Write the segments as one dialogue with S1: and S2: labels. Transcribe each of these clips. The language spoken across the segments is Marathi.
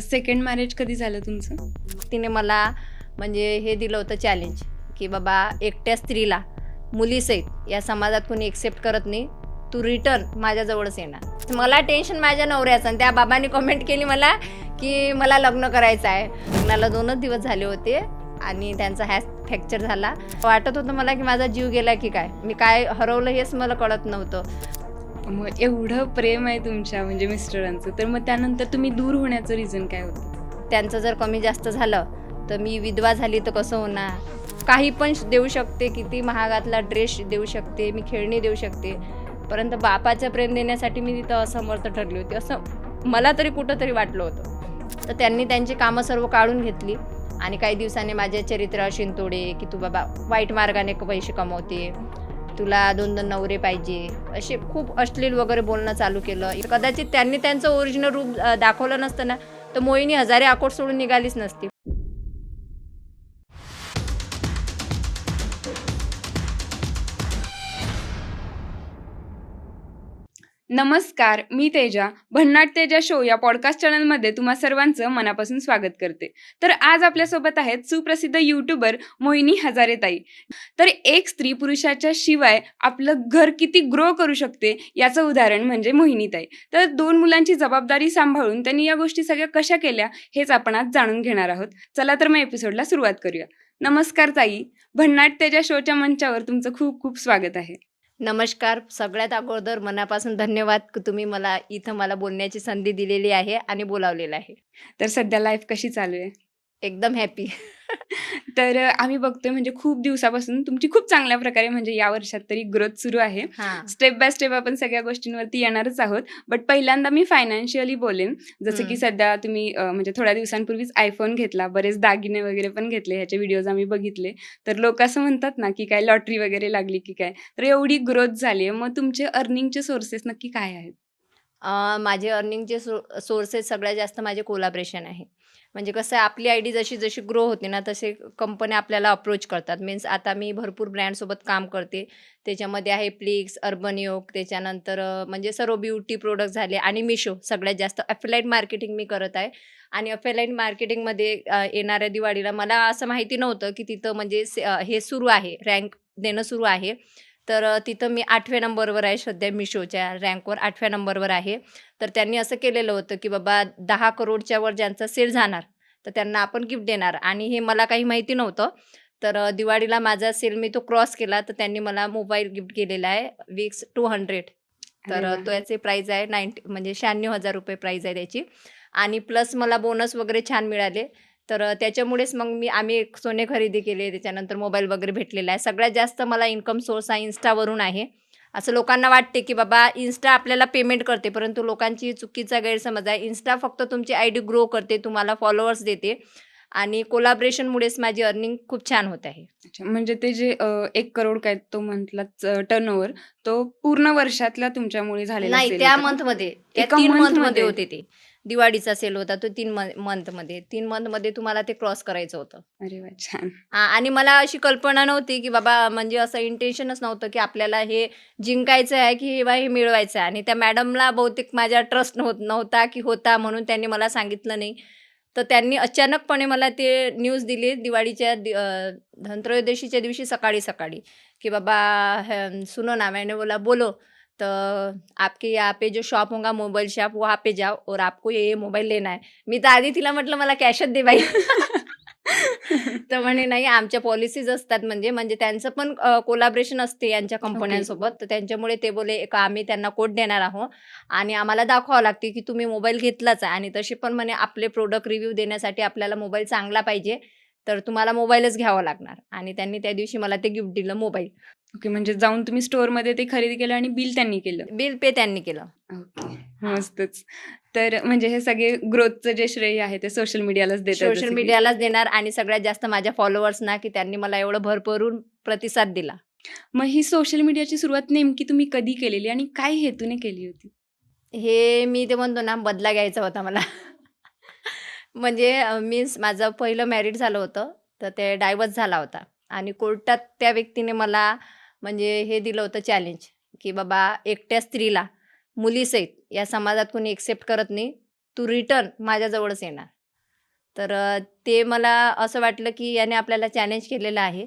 S1: सेकंड मॅरेज कधी झालं तुमचं?
S2: तिने मला म्हणजे हे दिलं होतं चॅलेंज की बाबा एकट्या स्त्रीला मुलीसहित या समाजात कोणी एक्सेप्ट करत नाही, तू रिटर्न माझ्याजवळच येणार. मला टेन्शन माझ्या नवऱ्याचं, आणि त्या बाबांनी कमेंट केली मला की मला लग्न करायचं आहे. लग्नाला 2च दिवस झाले होते आणि त्यांचा फ्रॅक्चर झाला. वाटत होतं मला की माझा जीव गेला की काय, मी काय हरवलं हेच मला कळत नव्हतं.
S1: मग एवढं प्रेम आहे तुमच्या म्हणजे मिस्टरांचं, तर मग त्यानंतर तुम्ही दूर होण्याचं रिझन काय होतं?
S2: त्यांचं जर कमी जास्त झालं तर मी विधवा झाली तर कसं होणार. काही पण देऊ शकते, किती महागातला ड्रेस देऊ शकते, मी खेळणी देऊ शकते, परंतु बापाचं प्रेम देण्यासाठी मी तिथं असमर्थ ठरली होती, असं मला तरी कुठंतरी वाटलं होतं. तर त्यांनी त्यांची कामं सर्व काढून घेतली आणि काही दिवसांनी माझ्या चरित्रावर शिंतोडे की तू बाबा वाईट मार्गाने पैसे कमवते, तुला 2-2 नवरे पाहिजे, असे खूप अश्लील वगैरे बोलणं चालू केलं. कदाचित त्यांनी त्यांचं ओरिजिनल रूप दाखवलं नसतं ना, तर मोहिनी हजारे अकोट सोडून निघालीच नसती.
S1: नमस्कार, मी तेजा. भन्नाट तेजा शो या पॉडकास्ट चॅनलमध्ये तुम्हा सर्वांचं मनापासून स्वागत करते. तर आज आपल्यासोबत आहेत सुप्रसिद्ध यूट्यूबर मोहिनी हजारे ताई. तर एक स्त्री पुरुषाच्या शिवाय आपलं घर किती ग्रो करू शकते याचं उदाहरण म्हणजे मोहिनी ताई. तर 2 मुलांची जबाबदारी सांभाळून त्यांनी या गोष्टी सगळ्या कशा केल्या हेच आपण आज जाणून घेणार आहोत. चला तर मग एपिसोडला सुरुवात करूया. नमस्कार ताई, भन्नाट तेजा शोच्या मंचावर तुमचं खूप खूप स्वागत आहे.
S2: नमस्कार. सगळ्यात अगोदर मनापासून धन्यवाद की तुम्ही मला बोलण्याची संधी दिलेली आहे आणि बोलावलेलं आहे.
S1: तर सध्या लाईफ कशी चालू आहे?
S2: एकदम हॅपी.
S1: तर आम्ही बघतोय म्हणजे खूप दिवसापासून तुमची खूप चांगल्या प्रकारे म्हणजे या वर्षात तरी ग्रोथ सुरू आहे.
S2: हां.
S1: स्टेप बाय स्टेप आपण सगळ्या गोष्टींवरती येणारच आहोत. बट पहिल्यांदा मी फायनान्शियली बोलेन. जसं की सध्या तुम्ही म्हणजे थोड्या दिवसांपूर्वीच आयफोन घेतला, बरेच दागिने वगैरे पण घेतले, ह्याचे व्हिडिओज आम्ही बघितले. तर लोक असं म्हणतात ना की काय लॉटरी वगैरे लागली की काय, तर एवढी ग्रोथ झाली आहे. मग तुमचे अर्निंगचे सोर्सेस नक्की काय आहेत?
S2: माझे अर्निंगचे सोर्सेस सगळ्यात जास्त माझे कोलॅबरेशन आहे. म्हणजे कसं आहे, आपली आयडी जशी जशी ग्रो होते ना, तसे कंपन्या आपल्याला अप्रोच करतात. मीन्स आता मी भरपूर ब्रँडसोबत काम करते. त्याच्यामध्ये आहे प्लिक्स, अर्बन योग, त्याच्यानंतर म्हणजे सर्व ब्युटी प्रोडक्ट झाले आणि मिशो. सगळ्यात जास्त अफिलिएट मार्केटिंग मी करत आहे. आणि अफिलिएट मार्केटिंगमध्ये येणाऱ्या दिवाळीला मला असं माहिती नव्हतं की तिथं म्हणजे हे सुरू आहे, रँक देणं सुरू आहे. तर तिथं मी 8व्या नंबरवर आहे सध्या, मिशोच्या रँकवर 8व्या नंबरवर आहे. तर त्यांनी असं केलेलं होतं की बाबा 10 करोडच्या वर ज्यांचा सेल जाणार, तर त्यांना आपण गिफ्ट देणार, आणि हे मला काही माहिती नव्हतं. तर दिवाळीला माझा सेल मी तो क्रॉस केला, तर त्यांनी मला मोबाईल गिफ्ट केलेला आहे विक्स 200.
S1: अरे
S2: तर
S1: वाह!
S2: त्याची प्राईज आहे म्हणजे ₹96,000 प्राईज आहे त्याची. आणि प्लस मला बोनस वगैरे छान मिळाले. तर त्याच्यामुळेच मग आम्ही एक सोने खरेदी केले. त्याच्यानंतर मोबाईल वगैरे भेटलेला आहे. सगळ्यात जास्त मला इन्कम सोर्स हा Instaवरून आहे. असं लोकांना वाटते की बाबा Insta आपल्याला पेमेंट करते, परंतु लोकांची चुकीचा गैरसमज आहे. Insta फक्त तुमची आयडी ग्रो करते, तुम्हाला फॉलोअर्स देते, आणि कोलॅबरेशनमुळेच माझी अर्निंग खूप छान होत आहे.
S1: अच्छा, म्हणजे ते जे 1 करोड काय तो म्हटलात टर्नओव्हर, तो पूर्ण वर्षातला तुमच्यामुळे झालेला
S2: नाही,
S1: सेल
S2: त्या
S1: होता का?
S2: मंथमध्ये, त्या
S1: एका
S2: 3 मंथमध्ये
S1: मंथमध्ये?
S2: होते ते. दिवाळीचा सेल होता तो 3 मंथमध्ये. 3 मंथमध्ये तुम्हाला ते क्रॉस करायचं होतं.
S1: अरे वाह! छान.
S2: आणि मला अशी कल्पना नव्हती की बाबा, म्हणजे असं इंटेन्शनच नव्हतं की आपल्याला हे जिंकायचं आहे किंवा हे मिळवायचं आहे. आणि त्या मॅडमला बहुतेक माझ्या ट्रस्ट नव्हता की होता, म्हणून त्यांनी मला सांगितलं नाही. तर त्यांनी अचानकपणे मला ते न्यूज दिली दिवाळीच्या धनत्रयोदशीच्या दिवशी सकाळी-सकाळी, की बाबा सुनो ना, मैंने बोला बोलो. तो आपके यहाँ पे जो शॉप होगा मोबाईल शॉप, वहाँ पे जाओ और आपको ये मोबाईल लेना है. मी तर आधी तिला म्हटलं मला कॅशच दे बाई. तर म्हणे नाही, आमच्या पॉलिसीज असतात, म्हणजे म्हणजे त्यांचं पण कोलॅबरेशन असते यांच्या
S1: ओके.
S2: कंपन्यांसोबत. तर त्यांच्यामुळे ते बोलले का आम्ही त्यांना कोड देणार आहोत आणि आम्हाला दाखवावं लागते की तुम्ही मोबाईल घेतलाच आहे, आणि तसे पण म्हणे आपले प्रोडक्ट रिव्ह्यू देण्यासाठी आपल्याला मोबाईल चांगला पाहिजे, तर तुम्हाला मोबाईलच घ्यावा लागणार. आणि त्यांनी त्या दिवशी मला ते गिफ्ट दिलं, मोबाईल.
S1: ओके, म्हणजे जाऊन तुम्ही स्टोअरमध्ये ते खरेदी केलं आणि बिल त्यांनी केलं.
S2: बिल पे त्यांनी केलं.
S1: ओके,
S2: हां.
S1: मस्तच. तर म्हणजे हे सगळे ग्रोथचं जे श्रेय आहे ते सोशल मीडियालाच देतात
S2: सोशल
S1: जसं की.
S2: मीडियालाच देणार, आणि सगळ्यात जास्त माझ्या फॉलोअर्सना, की त्यांनी मला एवढं भरभरून प्रतिसाद दिला.
S1: मग ही सोशल मीडियाची सुरुवात नेमकी तुम्ही कधी केलेली आणि काय हेतूने केली होती?
S2: हे मी ते म्हणतो ना, बदला घ्यायचा होता मला. म्हणजे मीन्स माझं पहिलं मॅरिड झालं होतं, तर ते डायव्हर्स झाला होता, आणि कोर्टात त्या व्यक्तीने मला म्हणजे हे दिलं होतं चॅलेंज, की बाबा एकट्या स्त्रीला मुलीसहित या समाजात कोणी एक्सेप्ट करत नाही, तू रिटर्न माझ्याजवळच येणार. तर ते मला असं वाटलं की याने आपल्याला चॅलेंज केलेलं आहे,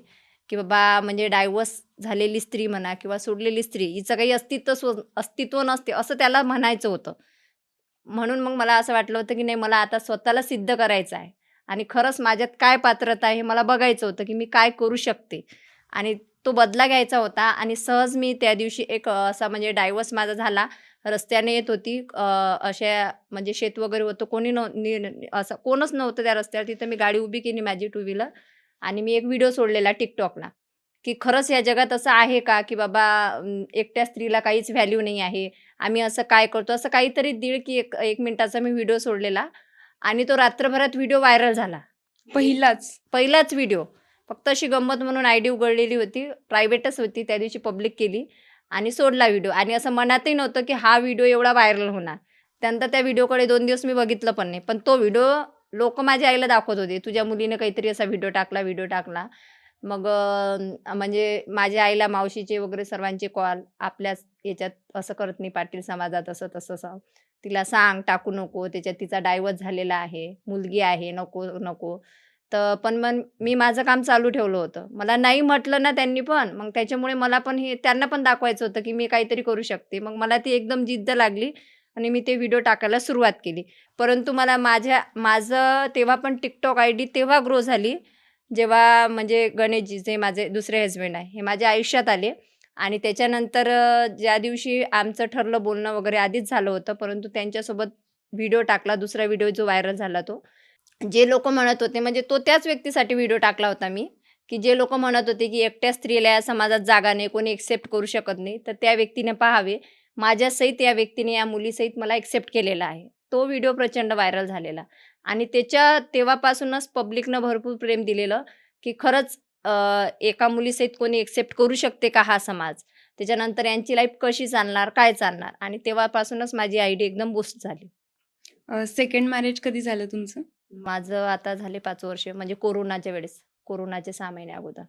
S2: की बाबा म्हणजे डायव्होर्स झालेली स्त्री म्हणा किंवा सोडलेली स्त्री हिचं काही अस्तित्व नसते असं त्याला म्हणायचं होतं. म्हणून मग मला असं वाटलं होतं, की नाही मला आता स्वतःला सिद्ध करायचं आहे आणि खरंच माझ्यात काय पात्रता आहे हे मला बघायचं होतं, की मी काय करू शकते आणि तो बदला घ्यायचा होता आणि सहज मी त्या दिवशी असा म्हणजे डायव्होर्स माझा झाला. रस्त्याने येत होती. अशा म्हणजे शेत वगैरे होतं. कोणी असं कोणच नव्हतं त्या रस्त्यावर. तिथं मी गाडी उभी केली माझी टू व्हीलर आणि मी एक व्हिडिओ सोडलेला TikTokला, की खरंच या जगात असं आहे का, की बाबा एकट्या स्त्रीला काहीच व्हॅल्यू नाही आहे. आम्ही असं काय करतो? असं काहीतरी दीड की 1 मिनिटाचा मी व्हिडिओ सोडलेला आणि तो रात्रभरात व्हिडिओ व्हायरल झाला. पहिलाच व्हिडिओ. फक्त अशी गंमत म्हणून आयडी उघडलेली होती. प्रायव्हेटच होती. त्या दिवशी पब्लिक केली आणि सोडला व्हिडिओ आणि असं मनातही नव्हतं, की हा व्हिडिओ एवढा व्हायरल होणार. त्यानंतर त्या व्हिडिओकडे 2 दिवस मी बघितलं पण नाही. पण तो व्हिडिओ लोकं माझ्या आईला दाखवत होते. तुझ्या मुलीने काहीतरी असा व्हिडिओ टाकला. मग म्हणजे माझ्या आईला मावशीचे वगैरे सर्वांचे कॉल, आपल्याच याच्यात असं करत नाही पाटील समाजात असं तसं तिला सांग टाकू नको, त्याच्यात तिचा डायव्होर्स झालेला आहे, मुलगी आहे, नको, नको. तर पण मग मी माझं काम चालू ठेवलं होतं. मला नाही म्हटलं ना त्यांनी पण, मग त्याच्यामुळे मला पण हे त्यांना पण दाखवायचं होतं, की मी काहीतरी करू शकते. मग मला ती एकदम जिद्द लागली आणि मी ते व्हिडिओ टाकायला सुरुवात केली. परंतु मला माझं तेव्हा पण TikTok आयडी तेव्हा ग्रो झाली, जेव्हा म्हणजे गणेशजी जे माझे दुसरे हसबंड आहे, हे माझ्या आयुष्यात आले आणि त्याच्यानंतर ज्या दिवशी आमचं ठरलं बोलणं वगैरे आधीच झालं होतं, परंतु त्यांच्यासोबत व्हिडिओ टाकला, दुसरा व्हिडिओ जो व्हायरल झाला तो. जे लोकं म्हणत होते म्हणजे तो त्याच व्यक्तीसाठी व्हिडिओ टाकला होता मी, की जे लोकं म्हणत होते, की एकट्या स्त्रीला या समाजात जागा नाही, कोणी एक्सेप्ट करू शकत नाही. तर त्या व्यक्तीने पाहावे. माझ्यासहित या व्यक्तीने या मुलीसहित मला एक्सेप्ट केलेला आहे. तो व्हिडिओ प्रचंड व्हायरल झालेला आणि तेव्हापासूनच पब्लिकनं भरपूर प्रेम दिलेलं, की खरंच एका मुलीसहित कोणी एक्सेप्ट करू शकते का हा समाज? त्याच्यानंतर यांची लाईफ कशी चालणार, काय चालणार? आणि तेव्हापासूनच माझी आयडी एकदम बूस्ट झाली.
S1: सेकंड मॅरेज कधी झालं तुमचं?
S2: माझं आता झाले 5 वर्ष म्हणजे कोरोनाच्या वेळेस. कोरोनाच्या 6 महिने अगोदर.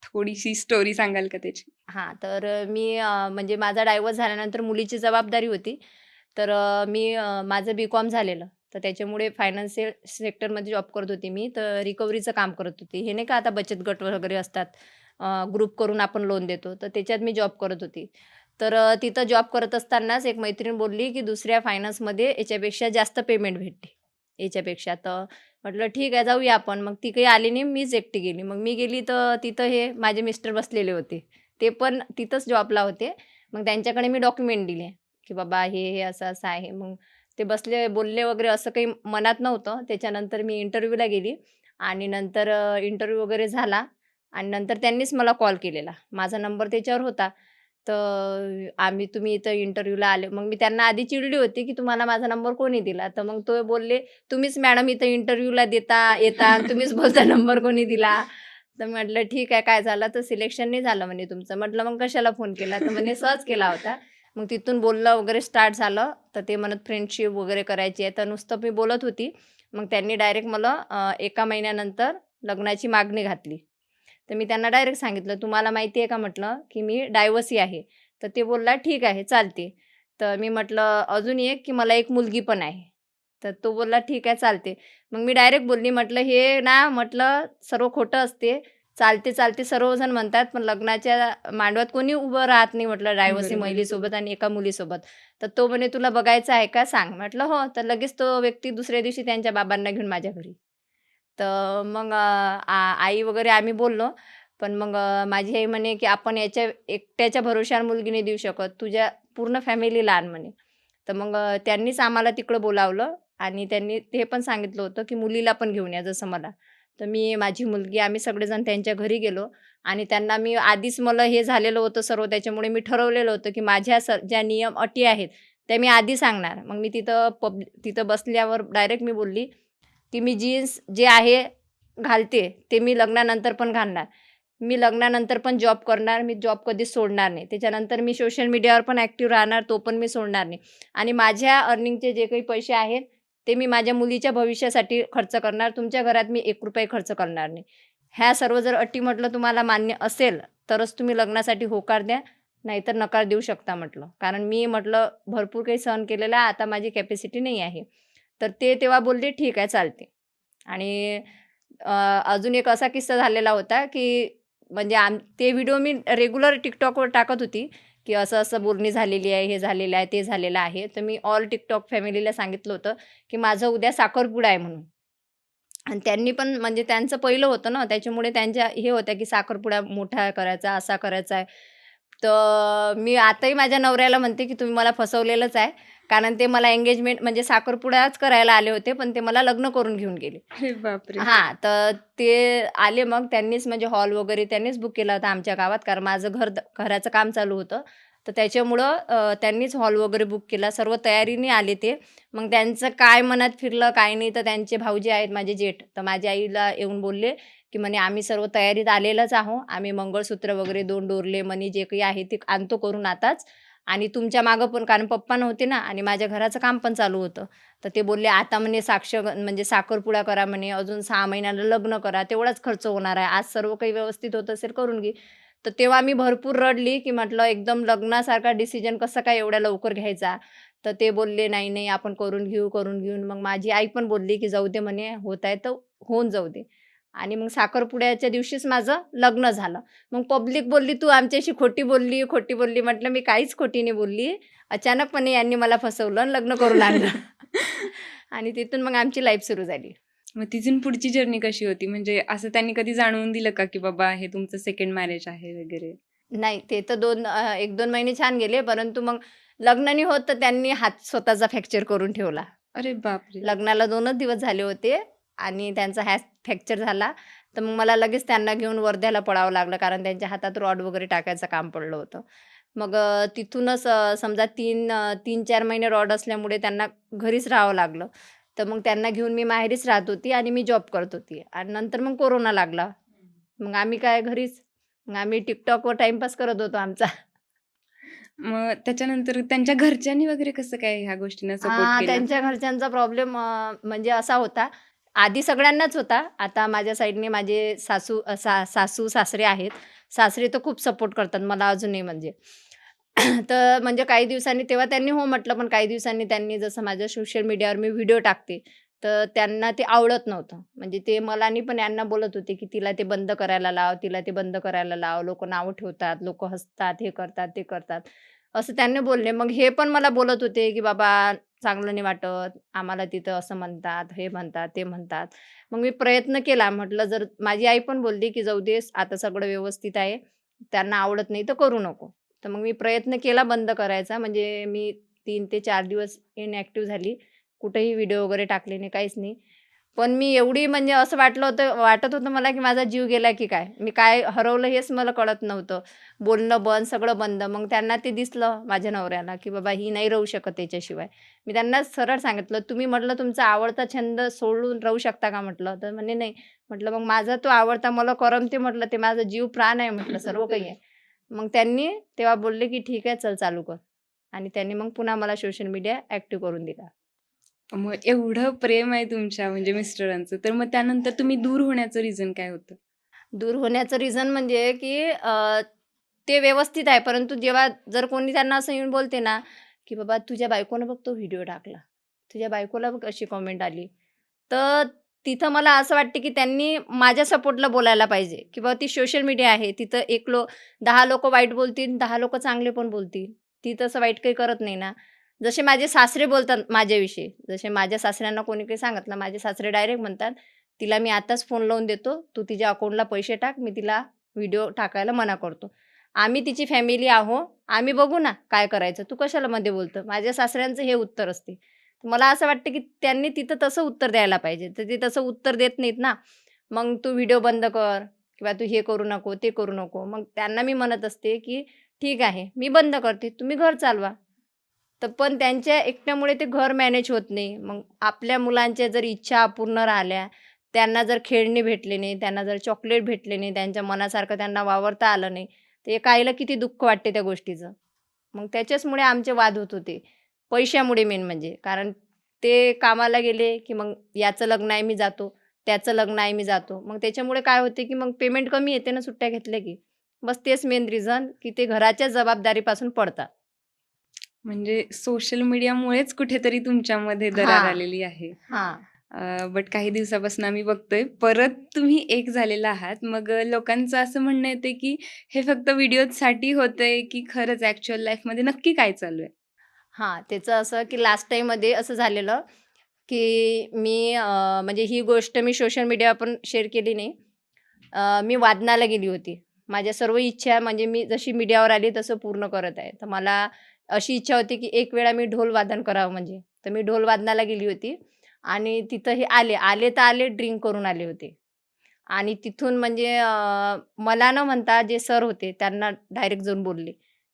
S1: थोडीशी स्टोरी सांगाल का त्याची?
S2: हां, तर मी म्हणजे माझा डायव्होर्स झाल्यानंतर मुलीची जबाबदारी होती. तर माझं बी-कॉम झालेलं. तर त्याच्यामुळे फायनान्शियल सेक्टरमध्ये जॉब करत होते मी. तर रिकव्हरीचं काम करत होते. हे नाही का आता बचत गट वगैरे असतात. ग्रुप करून आपण लोन देतो. तर त्याच्यात मी जॉब करत होती. तर तिथं जॉब करत असतानाच एक मैत्रीण बोलली, की दुसऱ्या फायनान्समध्ये याच्यापेक्षा जास्त पेमेंट भेटते. याच्यापेक्षा. तर म्हटलं ठीक आहे जाऊया आपण. मग ती काही आली नाही. मीच एकटी गेली. मग मी गेली तर तिथं हे माझे मिस्टर बसलेले होते. ते पण तिथंच जॉबला होते. मग त्यांच्याकडे मी डॉक्युमेंट दिले, की बाबा हे असं-असं आहे. मग ते बसले, बोलले वगैरे असं काही मनात नव्हतं. त्याच्यानंतर मी इंटरव्ह्यूला गेली आणि नंतर इंटरव्ह्यू वगैरे झाला आणि नंतर त्यांनीच मला कॉल केलेला. माझा नंबर त्याच्यावर होता. तर तुम्ही इथं इंटरव्ह्यूला आले. मग मी त्यांना आधी चिडली होती, की तुम्हाला माझा नंबर कोणी दिला? तर मग ते बोलले, "तुम्हीच मॅडम इथं इंटरव्ह्यूला येता आणि तुम्हीच बोलता नंबर कोणी दिला?" तर म्हटलं, "ठीक आहे, काय झालं?" तर "सिलेक्शन नाही झालं" म्हणे तुमचं. म्हटलं, "मग कशाला फोन केला?" तर म्हणे, "सहज केला होता." मग तिथून बोलणं वगैरे स्टार्ट झालं. तर ते म्हणत फ्रेंडशिप वगैरे करायची आहे. तर नुसतं मी बोलत होती. मग त्यांनी डायरेक्ट मला 1 महिन्यानंतर लग्नाची मागणी घातली. तर मी त्यांना डायरेक्ट सांगितलं, "तुम्हाला माहिती आहे का?" म्हटलं, की "मी डायव्हर्सी आहे." तर ते बोलला, "ठीक आहे, चालते." तर मी म्हटलं, "अजून एक, की मला एक मुलगी पण आहे." तर तो बोलला, "ठीक आहे, चालते." मग मी डायरेक्ट बोलली, म्हटलं, "हे ना," म्हटलं, "सर्व खोटं असते. चालते सर्वजण म्हणतात, पण लग्नाच्या मांडवात कोणी उभं राहत नाही," म्हटलं, "डायव्हर्सी
S1: बरोबर.
S2: महिलेसोबत आणि एका मुलीसोबत." तर तो म्हणे, "तुला बघायचं आहे का? सांग." म्हटलं, "हो." तर लगेच तो व्यक्ती दुसऱ्या दिवशी त्यांच्या बाबांना घेऊन माझ्या घरी. तर मग आई वगैरे आम्ही बोललो. पण मग माझी आई म्हणे, की "आपण याच्या एकट्याच्या भरोश्यावर मुलगी नाही देऊ शकत. तुझ्या पूर्ण फॅमिलीला आण" म्हणे. तर मग त्यांनीच आम्हाला तिकडं बोलावलं आणि त्यांनी ते पण सांगितलं होतं, की मुलीला पण घेऊन या जसं मला. तर मी, माझी मुलगी आम्ही सगळेजण त्यांच्या घरी गेलो आणि त्यांना मी आधीच मला हे झालेलं होतं सर्व त्याच्यामुळे मी ठरवलेलं होतं, की माझ्या ज्या नियम, अटी आहेत त्या मी आधी सांगणार. मग मी तिथं बसल्यावर डायरेक्ट मी बोलली, की "मी जीन्स जे आहे घालते, ते मी लग्नानंतर पण घालणार. मी लग्नानंतर पण जॉब करणार. मी जॉब कधीच सोडणार नाही. त्याच्यानंतर मी सोशल मीडियावर पण ॲक्टिव्ह राहणार, तो पण मी सोडणार नाही. आणि माझ्या अर्निंगचे जे काही पैसे आहेत, ते मी माझ्या मुलीच्या भविष्यासाठी खर्च करणार. तुमच्या घरात मी ₹1 खर्च करणार नाही. ह्या सर्व जर अटी म्हटलं तुम्हाला मान्य असेल, तरच तुम्ही लग्नासाठी होकार द्या, नाहीतर नकार देऊ शकता म्हटलं. कारण मी म्हटलं भरपूर काही सहन केलेलं आहे. आता माझी कॅपॅसिटी नाही आहे." तर ते तेव्हा बोलले, "ठीक आहे, चालते." आणि अजून एक असा किस्सा झालेला होता, की म्हणजे ते व्हिडिओ मी रेग्युलर TikTokवर टाकत होती, की असं-असं बोलणी झालेली आहे, हे झालेलं आहे, ते झालेलं आहे. तर मी ऑल TikTok फॅमिलीला सांगितलं होतं, की माझा उद्या साखरपुडा आहे म्हणून. आणि त्यांनी पण म्हणजे त्यांचं पहिलं होतं ना, त्याच्यामुळे त्यांच्या हे होत्या, की साखरपुडा मोठा करायचा, असा करायचा आहे. तर मी आताही माझ्या नवऱ्याला म्हणते, की तुम्ही मला फसवलेलंच आहे. कारण ते मला एंगेजमेंट म्हणजे साखरपुडाच करायला आले होते, पण ते मला लग्न करून घेऊन गेले.
S1: अरे बापरे!
S2: हां, तर ते आले मग त्यांनीच म्हणजे हॉल वगैरे त्यांनीच बुक केला होता आमच्या गावात. कारण माझं घराचं काम चालू होतं. तर त्याच्यामुळं त्यांनीच हॉल वगैरे बुक केला. सर्व तयारीने आले ते. मग त्यांचं काय मनात फिरलं, काय नाही, तर त्यांचे भाऊजी आहेत माझे जेठ, तर माझ्या आईला येऊन बोलले, की म्हणे "आम्ही सर्व तयारीत आलेलोच आहोत. आम्ही मंगळसूत्र वगैरे 2 डोरले, मणी जे काही आहे ते आणतो करून आताच आणि तुमच्या मागं पण" कारण पप्पा नव्हते ना आणि माझ्या घराचं काम पण चालू होतं. तर ते बोलले, "आता म्हणे म्हणजे साखरपुडा करा म्हणे, अजून 6 महिन्याला लग्न करा, तेवढाच खर्च होणार आहे. आज सर्व काही व्यवस्थित होत असेल करून घे." तर तेव्हा मी भरपूर रडली, की म्हटलं एकदम लग्नासारखा डिसिजन कसा काय एवढ्या लवकर घ्यायचा? तर ते बोलले, "नाही, नाही आपण करून घेऊ, करून घेऊ." मग माझी आई पण बोलली, की "जाऊ दे म्हणे, होत आहे तर होऊन जाऊ दे." आणि मग साखरपुड्याच्या दिवशीच माझं लग्न झालं. मग पब्लिक बोलली, "तू आमच्याशी खोटी बोलली, खोटी बोलली." म्हटलं, "मी काहीच खोटी नाही बोलली. अचानकपणे यांनी मला फसवलं आणि लग्न करून आणलं." आणि तिथून मग आमची लाईफ सुरू झाली.
S1: मग तिथून पुढची जर्नी कशी होती? म्हणजे असं त्यांनी कधी जाणवून दिलं का, की बाबा हे तुमचं सेकंड मॅरेज आहे वगैरे?
S2: नाही, ते तर 1-2 महिने छान गेले, परंतु मग लग्न नाही होत, तर त्यांनी हात स्वतःचा फ्रॅक्चर करून ठेवला.
S1: अरे बापरे!
S2: लग्नाला 2च दिवस झाले होते आणि त्यांचा फ्रॅक्चर झाला. तर मग मला लगेच त्यांना घेऊन वर्ध्याला पळावं लागलं, कारण त्यांच्या हातात रॉड वगैरे टाकायचं काम पडलं होतं. मग तिथूनच समजा 3-4 महिने रॉड असल्यामुळे त्यांना घरीच राहावं लागलं. तर मग त्यांना घेऊन मी माहेरीच राहत होती आणि मी जॉब करत होती आणि नंतर मग कोरोना लागला. मग आम्ही काय घरीच. मग आम्ही TikTokवर टाईमपास करत होतो आमचा.
S1: मग त्याच्यानंतर त्यांच्या घरच्यांनी वगैरे कसं काय ह्या गोष्टींना सपोर्ट केला?
S2: त्यांच्या घरच्यांचा प्रॉब्लेम म्हणजे असा होता, आधी सगळ्यांनाच होता. आता माझ्या साईडने माझे सासू-सासरे आहेत. सासरे तर खूप सपोर्ट करतात मला अजूनही म्हणजे. तर म्हणजे काही दिवसांनी तेव्हा त्यांनी हो म्हटलं, पण काही दिवसांनी त्यांनी जसं माझ्या सोशल मीडियावर मी व्हिडिओ टाकते, तर त्यांना ते आवडत नव्हतं. म्हणजे ते मला आणि पण यांना बोलत होते, की "तिला ते बंद करायला लाव, तिला ते बंद करायला लाव. लोकं नावं ठेवतात, लोकं हसतात, हे करतात, ते करतात." असं त्यांनी बोलले. मग हे पण मला बोलत होते, की "बाबा चांगलं नाही वाटत. आम्हाला तिथं असं म्हणतात, हे म्हणतात, ते म्हणतात." मग मी प्रयत्न केला. म्हटलं जर माझी आई पण बोलली, की "जाऊ दे, आता सगळं व्यवस्थित आहे. त्यांना आवडत नाही तर करू नको." तर मग मी प्रयत्न केला बंद करायचा. म्हणजे मी 3 ते 4 दिवस इनॅक्टिव्ह झाली. कुठेही व्हिडिओ वगैरे टाकले नाही, काहीच नाही. पण मी एवढी म्हणजे असं वाटत होतं मला, की माझा जीव गेला की काय? मी काय हरवलं हेच मला कळत नव्हतं. बोलणं बंद, सगळं बंद. मग त्यांना ते दिसलं माझ्या नवऱ्याला, की बाबा ही नाही राहू शकत त्याच्याशिवाय. मी त्यांना सरळ सांगितलं, "तुम्ही म्हटलं तुमचा आवडता छंद सोडून राहू शकता का?" म्हटलं. तर म्हणे, "नाही." म्हटलं, "मग माझा तो आवडता मला करमते." म्हटलं, "ते माझा जीव प्राण आहे." म्हटलं, "सर्व काही आहे." मग त्यांनी तेव्हा बोलले, की "ठीक आहे, चल चालू कर." आणि त्यांनी मग पुन्हा मला सोशल मीडिया ॲक्टिव्ह करून दिला.
S1: मग एवढं प्रेम आहे तुमच्या म्हणजे मिस्टरांचं, तर मग त्यानंतर तुम्ही दूर होण्याचं रिझन काय होतं?
S2: दूर होण्याचं रिझन म्हणजे की ते व्यवस्थित आहे. परंतु जेव्हा जर कोणी त्यांना असं येऊन बोलते ना, की "बाबा तुझ्या बायकोनं बघ तो व्हिडिओ टाकला. तुझ्या बायकोला बघ अशी कमेंट आली." तर तिथं मला असं वाटते की त्यांनी माझ्या सपोर्टला बोलायला पाहिजे, की बाबा ती सोशल मीडिया आहे. तिथं 10 लोकं वाईट बोलतील, 10 लोकं चांगले पण बोलतील. ती तसं वाईट काही करत नाही ना. जसे माझे सासरे बोलतात माझ्याविषयी, जसे माझ्या सासऱ्यांना कोणी काही सांगितलं, माझे सासरे डायरेक्ट म्हणतात, "तिला मी आताच फोन लावून देतो. तू तिच्या अकाउंटला पैसे टाक. मी तिला व्हिडिओ टाकायला मना करतो. आम्ही तिची फॅमिली आहो. आम्ही बघू ना काय करायचं. तू कशाला मध्ये बोलतं?" माझ्या सासऱ्यांचं हे उत्तर असते. मला असं वाटतं, की त्यांनी तिथं तसं उत्तर द्यायला पाहिजे. तर ते तसं उत्तर देत नाहीत ना. मग तू व्हिडिओ बंद कर किंवा तू हे करू नको, ते करू नको. मग त्यांना मी म्हणत असते, की "ठीक आहे, मी बंद करते. तुम्ही घर चालवा." तर पण त्यांच्या एकट्यामुळे ते घर मॅनेज होत नाही. मग आपल्या मुलांच्या जर इच्छा अपूर्ण राहिल्या, त्यांना जर खेळणी भेटले नाही, त्यांना जर चॉकलेट भेटले नाही, त्यांच्या मनासारखं त्यांना वावरता आलं नाही, तर एका आईला किती दुःख वाटते त्या गोष्टीचं. मग त्याच्याचमुळे आमचे वाद होत होते. पैशामुळे मेन म्हणजे. कारण ते कामाला गेले, की मग याचं लग्न आहे मी जातो, त्याचं लग्न आहे मी जातो. मग त्याच्यामुळे काय होते, की मग पेमेंट कमी येते ना सुट्ट्या घेतल्या की. बस तेच मेन रिझन, की ते घराच्या जबाबदारीपासून पडतात.
S1: म्हणजे सोशल मीडियामुळेच कुठेतरी तुमच्यामध्ये दरार
S2: हां,
S1: आलेली आहे.
S2: हां.
S1: बट काही दिवसापासून आम्ही बघतोय परत तुम्ही एक झालेला आहात. मग लोकांचं असं म्हणणं येतंय, की हे फक्त व्हिडिओसाठी होतंय, की खरंच ॲक्चुअल लाईफमध्ये नक्की काय चालू आहे?
S2: हां, त्याचं असं की लास्ट टाईममध्ये असं झालेलं, की मी म्हणजे ही गोष्ट मी सोशल मीडियावर पण शेअर केली नाही. मी वादनाला गेली होती. माझ्या सर्व इच्छा म्हणजे मी जशी मीडियावर आली तसं पूर्ण करत आहे. तर मला अशी इच्छा होती, की एक वेळा मी ढोल वादन करावं म्हणजे. तर मी ढोल वादनाला गेली होती आणि तिथं हे आले. आले तर आले ड्रिंक करून आले होते. आणि तिथून म्हणजे मला न म्हणता जे सर होते त्यांना डायरेक्ट जाऊन बोलले,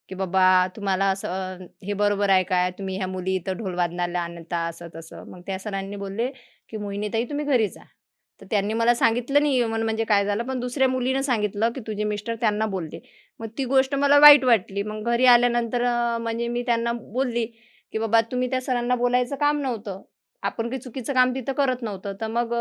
S2: की "बाबा तुम्हाला असं हे बरोबर आहे काय? तुम्ही ह्या मुली इथं ढोल वादनाला आणता असं-तसं." मग त्या सरांनी बोलले, की "मोहिनीताई तुम्ही घरी जा." तर त्यांनी मला सांगितलं नाही इव्हन म्हणजे काय झालं, पण दुसऱ्या मुलीनं सांगितलं, की "तुझे मिस्टर त्यांना बोलले." मग ती गोष्ट मला वाईट वाटली. मग घरी आल्यानंतर म्हणजे मी त्यांना बोलली, की "बाबा तुम्ही त्या सरांना बोलायचं काम नव्हतं. आपण काही चुकीचं काम तिथं करत नव्हतं." तर मग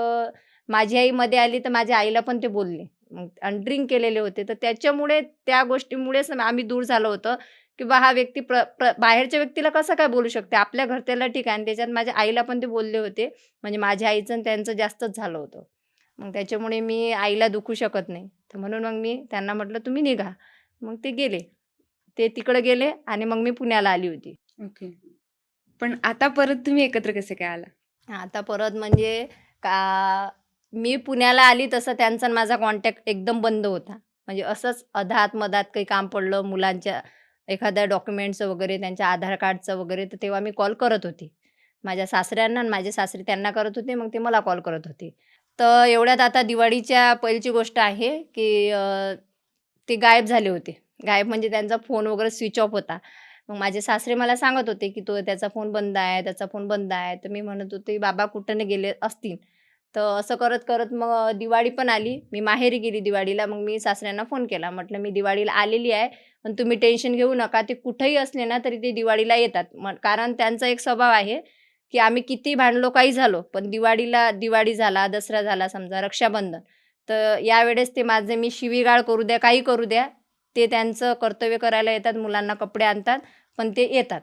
S2: माझी आई मध्ये आली, तर माझ्या आईला पण ते बोलले. मग आणि ड्रिंक केलेले होते. तर त्याच्यामुळे त्या गोष्टीमुळेच आम्ही दूर झालो होतो, की हा व्यक्ती प्र प्र बाहेरच्या व्यक्तीला कसं काय बोलू शकते? आपल्या घरच्याला ठीक आहे आणि त्याच्यात माझ्या आईला पण ते बोलले होते. म्हणजे माझ्या आईचं आणि त्यांचं जास्तच झालं होतं. मग त्याच्यामुळे मी आईला दुखवू शकत नाही. तर म्हणून मग मी त्यांना म्हटलं, "तुम्ही निघा." मग ते गेले. ते तिकडे गेले आणि मग मी पुण्याला आली होती.
S1: ओके. पण आता परत तुम्ही एकत्र कसे काय आला?
S2: आता परत म्हणजे का मी पुण्याला आली तसं त्यांचा आणि माझा कॉन्टॅक्ट एकदम बंद होता. म्हणजे असंच अधात-मधात काही काम पडलं मुलांच्या एखाद्या डॉक्युमेंट्सचं वगैरे त्यांच्या आधार कार्डचं वगैरे तर तेव्हा मी कॉल करत होती. माझ्या सासऱ्यांना आणि माझे सासरे त्यांना करत होते, मग ते मला कॉल करत होते. तर एवढ्यात आता दिवाळीच्या पहिलीची गोष्ट आहे, की ते गायब झाले होते. गायब म्हणजे त्यांचा फोन वगैरे स्विच ऑफ होता. मग माझे सासरे मला सांगत होते, की "तो त्याचा फोन बंद आहे, त्याचा फोन बंद आहे." तर मी म्हणत होते, "बाबा कुठं न गेले असतील." तर असं करत-करत मग दिवाळी पण आली. मी माहेरी गेली दिवाळीला. मग मी सासऱ्यांना फोन केला. म्हटलं, "मी दिवाळीला आलेली आहे, पण तुम्ही टेन्शन घेऊ नका. ते कुठेही असले ना, तरी ते दिवाळीला येतात." कारण त्यांचा एक स्वभाव आहे, की आम्ही कितीही भांडलो, काही झालो, पण दिवाळीला दिवाळी झाला, दसरा झाला समजा, रक्षाबंधन, तर यावेळेस ते माझे मी शिवीगाळ करू द्या, काही करू द्या, ते त्यांचं कर्तव्य करायला येतात, मुलांना कपडे आणतात, पण ते येतात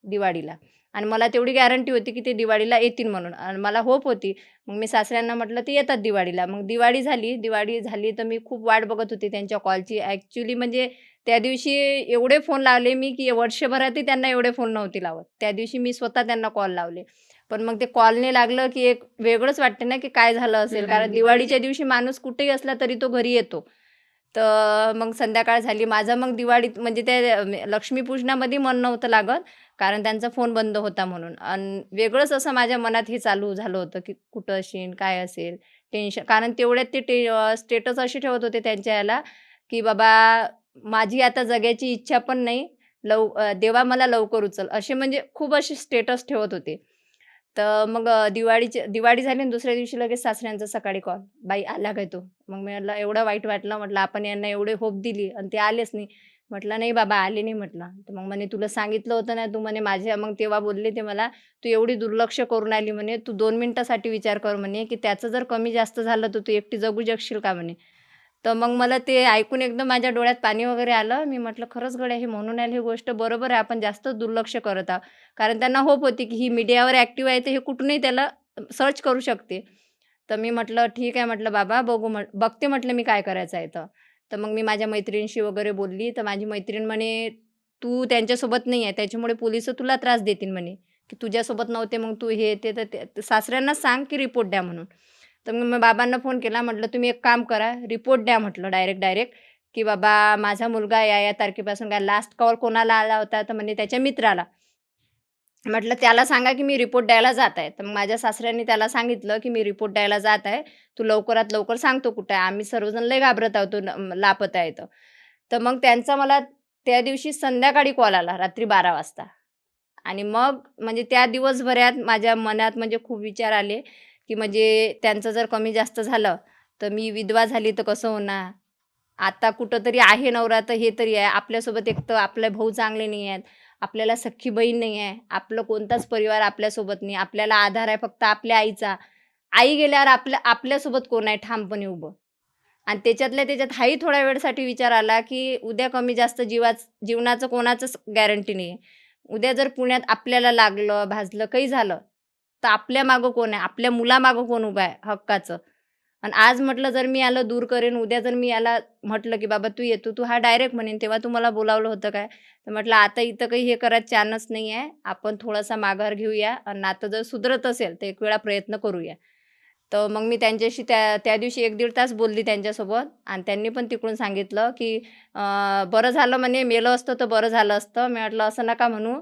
S2: दिवाळीला. आणि मला तेवढी गॅरंटी होती, की ते दिवाळीला येतील म्हणून आणि मला होप होती. मग मी सासऱ्यांना म्हटलं, "ते येतात दिवाळीला." मग दिवाळी झाली तर मी खूप वाट बघत होती त्यांच्या कॉलची. ॲक्चुअली म्हणजे त्या दिवशी एवढे फोन लावले मी, की वर्षभरातही त्यांना एवढे फोन नव्हते लावत. त्या दिवशी मी स्वतः त्यांना कॉल लावले. पण मग ते कॉलने लागलं, की एक वेगळंच वाटते ना, की काय झालं असेल? कारण दिवाळीच्या दिवशी माणूस कुठेही असला तरी तो घरी येतो. तर मग संध्याकाळ झाली. माझं मग दिवाळीत म्हणजे त्या लक्ष्मीपूजनामध्ये मन नव्हतं लागत, कारण त्यांचा फोन बंद होता म्हणून. अन् वेगळंच असं माझ्या मनात हे चालू झालं होतं, की कुठं असेल, काय असेल, टेन्शन. कारण तेवढ्यात ते स्टेटस असे ठेवत होते त्यांच्या ह्याला, की बाबा माझी आता जगायची इच्छा पण नाही. देवा मला लवकर उचल. असे म्हणजे खूप असे स्टेटस ठेवत होते. तर मग दिवाळी झाली आणि दुसऱ्या दिवशी लगेच सासऱ्यांचा सकाळी कॉल, "बाई आला काय तू?" मग मी म्हटलं एवढं वाईट वाटलं. म्हटलं आपण यांना एवढे होप दिली आणि ते आलेच नाही. म्हटलं, "नाही बाबा आले नाही." म्हटलं. तर मग म्हणे, "तुला सांगितलं होतं ना." तू म्हणे माझ्या मग तेव्हा बोलले ते मला, "तू एवढी दुर्लक्ष करून आली." म्हणे, "तू 2 मिनिटासाठी विचार कर." म्हणे, "की त्याचं जर कमी जास्त झालं तर तू एकटी जगू शकशील का?" म्हणे. तर मग मला ते ऐकून एकदम माझ्या डोळ्यात पाणी वगैरे आलं. मी म्हटलं, "खरंच गड्या हे म्हणून राहिले ही गोष्ट बरोबर आहे. आपण जास्तच दुर्लक्ष करत आहोत." कारण त्यांना होप होती, की ही मीडियावर ॲक्टिव्ह आहे, तर हे कुठूनही त्याला सर्च करू शकते. तर मी म्हटलं, "ठीक आहे," म्हटलं, "बाबा बघू बघते," म्हटलं, "मी काय करायचं आहे तर." तर मग मी माझ्या मैत्रिणीशी वगैरे बोलली, तर माझी मैत्रीण म्हणे, "तू त्यांच्यासोबत नाही आहे, त्याच्यामुळे पोलिस तुला त्रास देतील," म्हणे, की "तुझ्यासोबत नव्हते, मग तू हे ते तर ते सासऱ्यांनाच सांग, की रिपोर्ट द्या म्हणून." तर मग मी बाबांना फोन केला. म्हटलं, "तुम्ही एक काम करा, रिपोर्ट द्या," म्हटलं डायरेक्ट, की "बाबा माझा मुलगा या तारखेपासून काय." लास्ट कॉल कोणाला आला होता, तर म्हणे त्याच्या मित्राला. म्हटलं, "त्याला सांगा, की मी रिपोर्ट द्यायला जात आहे." तर मग माझ्या सासऱ्यांनी त्याला सांगितलं, की "मी रिपोर्ट द्यायला जात आहे. तू लवकरात लवकर सांगतो कुठे आहे. आम्ही सर्वजण लय घाबरत आहोत, तो लापता आहे तर." तर मग त्यांचा मला त्या दिवशी संध्याकाळी कॉल आला रात्री 12 वाजता. आणि मग म्हणजे त्या दिवसभरात माझ्या मनात म्हणजे खूप विचार आले, की म्हणजे त्यांचं जर कमी जास्त झालं, तर मी विधवा झाली तर कसं होणार? आता कुठेतरी आहे नवरा तर हे तरी आहे. आपल्यासोबत एक तर आपले भाऊ चांगले नाही आहेत. आपल्याला सख्खी बहीण नाही आहे. आपलं कोणताच परिवार आपल्यासोबत नाही. आपल्याला आधार आहे फक्त आपल्या आईचा. आई गेल्यावर आपल्यासोबत कोण आहे ठामपणे उभं? आणि त्याच्यातल्या त्याच्यात हाही थोड्या वेळसाठी विचार आला, की उद्या कमी जास्त जीवनाचं कोणाचंच गॅरंटी नाही आहे. उद्या जर पुण्यात आपल्याला लागलं, भाजलं, काही झालं, तर आपल्या मागं कोण आहे? आपल्या मुलामागं कोण उभं आहे हक्काचं? आणि आज म्हटलं जर मी याला दूर करेन, उद्या जर मी याला म्हटलं, की "बाबा तू येतो." तू हा डायरेक्ट म्हणेन, "तेव्हा तू मला बोलावलं होतं काय?" तर म्हटलं, "आता इथं काही हे करायचं चान्स नाही आहे. आपण थोडासा माघार घेऊया आणि नातं जर सुधरत असेल, तर एक वेळा प्रयत्न करूया." तर मग मी त्यांच्याशी त्या त्या दिवशी 1-1.5 तास बोलली त्यांच्यासोबत आणि त्यांनी पण तिकडून सांगितलं, की "बरं झालं म्हणे, मेलं असतं तर बरं झालं असतं." मी म्हटलं, "असं नका म्हणू.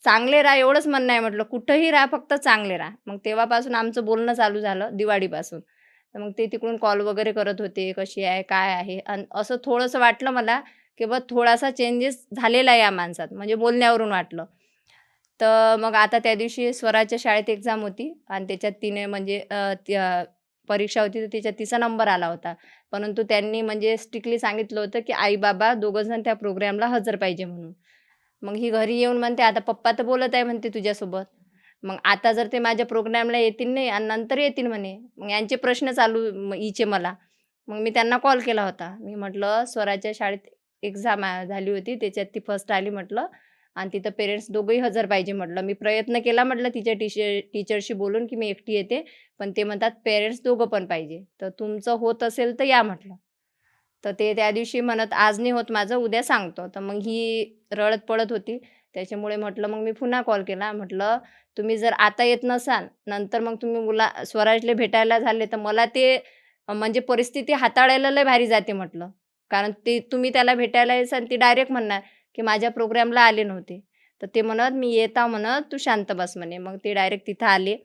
S2: चांगले राहा एवढंच म्हणणं आहे," म्हटलं. "कुठंही राहा, फक्त चांगले राहा." मग तेव्हापासून आमचं बोलणं चालू झालं दिवाळीपासून. तर मग ते तिकडून कॉल वगैरे करत होते, "कशी आहे? काय आहे?" आणि असं थोडंसं वाटलं मला, की बा थोडासा चेंजेस झालेला आहे या माणसात, म्हणजे बोलण्यावरून वाटलं. तर मग आता त्या दिवशी स्वराच्या शाळेत एक्झाम होती आणि त्याच्यात तिने म्हणजे परीक्षा होती, तर त्याच्यात तिचा नंबर आला होता. परंतु त्यांनी म्हणजे स्ट्रिक्टली सांगितलं होतं, की आई-बाबा दोघं जण त्या प्रोग्रामला हजर पाहिजे म्हणून. मग ही घरी येऊन म्हणते, "आता पप्पा तर बोलत आहे," म्हणते, "तुझ्यासोबत. मग आता जर ते माझ्या प्रोग्रामला येतील नाही आणि नंतर येतील म्हणे." मग यांचे प्रश्न चालू हिचे मला. मग मी त्यांना कॉल केला होता. मी म्हटलं, "स्वराच्या शाळेत एक्झाम झाली होती, त्याच्यात ती फर्स्ट आली," म्हटलं, "आणि तिथं पेरेंट्स दोघंही हजर पाहिजे," म्हटलं. "मी प्रयत्न केला," म्हटलं, "तिच्या टीचरशी बोलून, की मी एकटी येते, पण ते म्हणतात पेरेंट्स दोघं पण पाहिजे. तर तुमचं होत असेल तर या," म्हटलं. तर ते त्या दिवशी म्हणत, "आज नाही होत माझं, उद्या सांगतो." तर मग ही रडत-पडत होती. त्याच्यामुळे म्हटलं मग मी पुन्हा कॉल केला. म्हटलं, "तुम्ही जर आता येत नसाल, नंतर मग तुम्ही स्वराजला भेटायला झाले, तर मला ते म्हणजे परिस्थिती हाताळायला लय भारी जाते," म्हटलं. "कारण ते तुम्ही त्याला भेटायला यायचं ती डायरेक्ट म्हणणार, की माझ्या प्रोग्रामला आले नव्हते." तर ते म्हणत, "मी येत म्हणत, तू शांत बस," म्हणे. मग ते डायरेक्ट तिथं आले.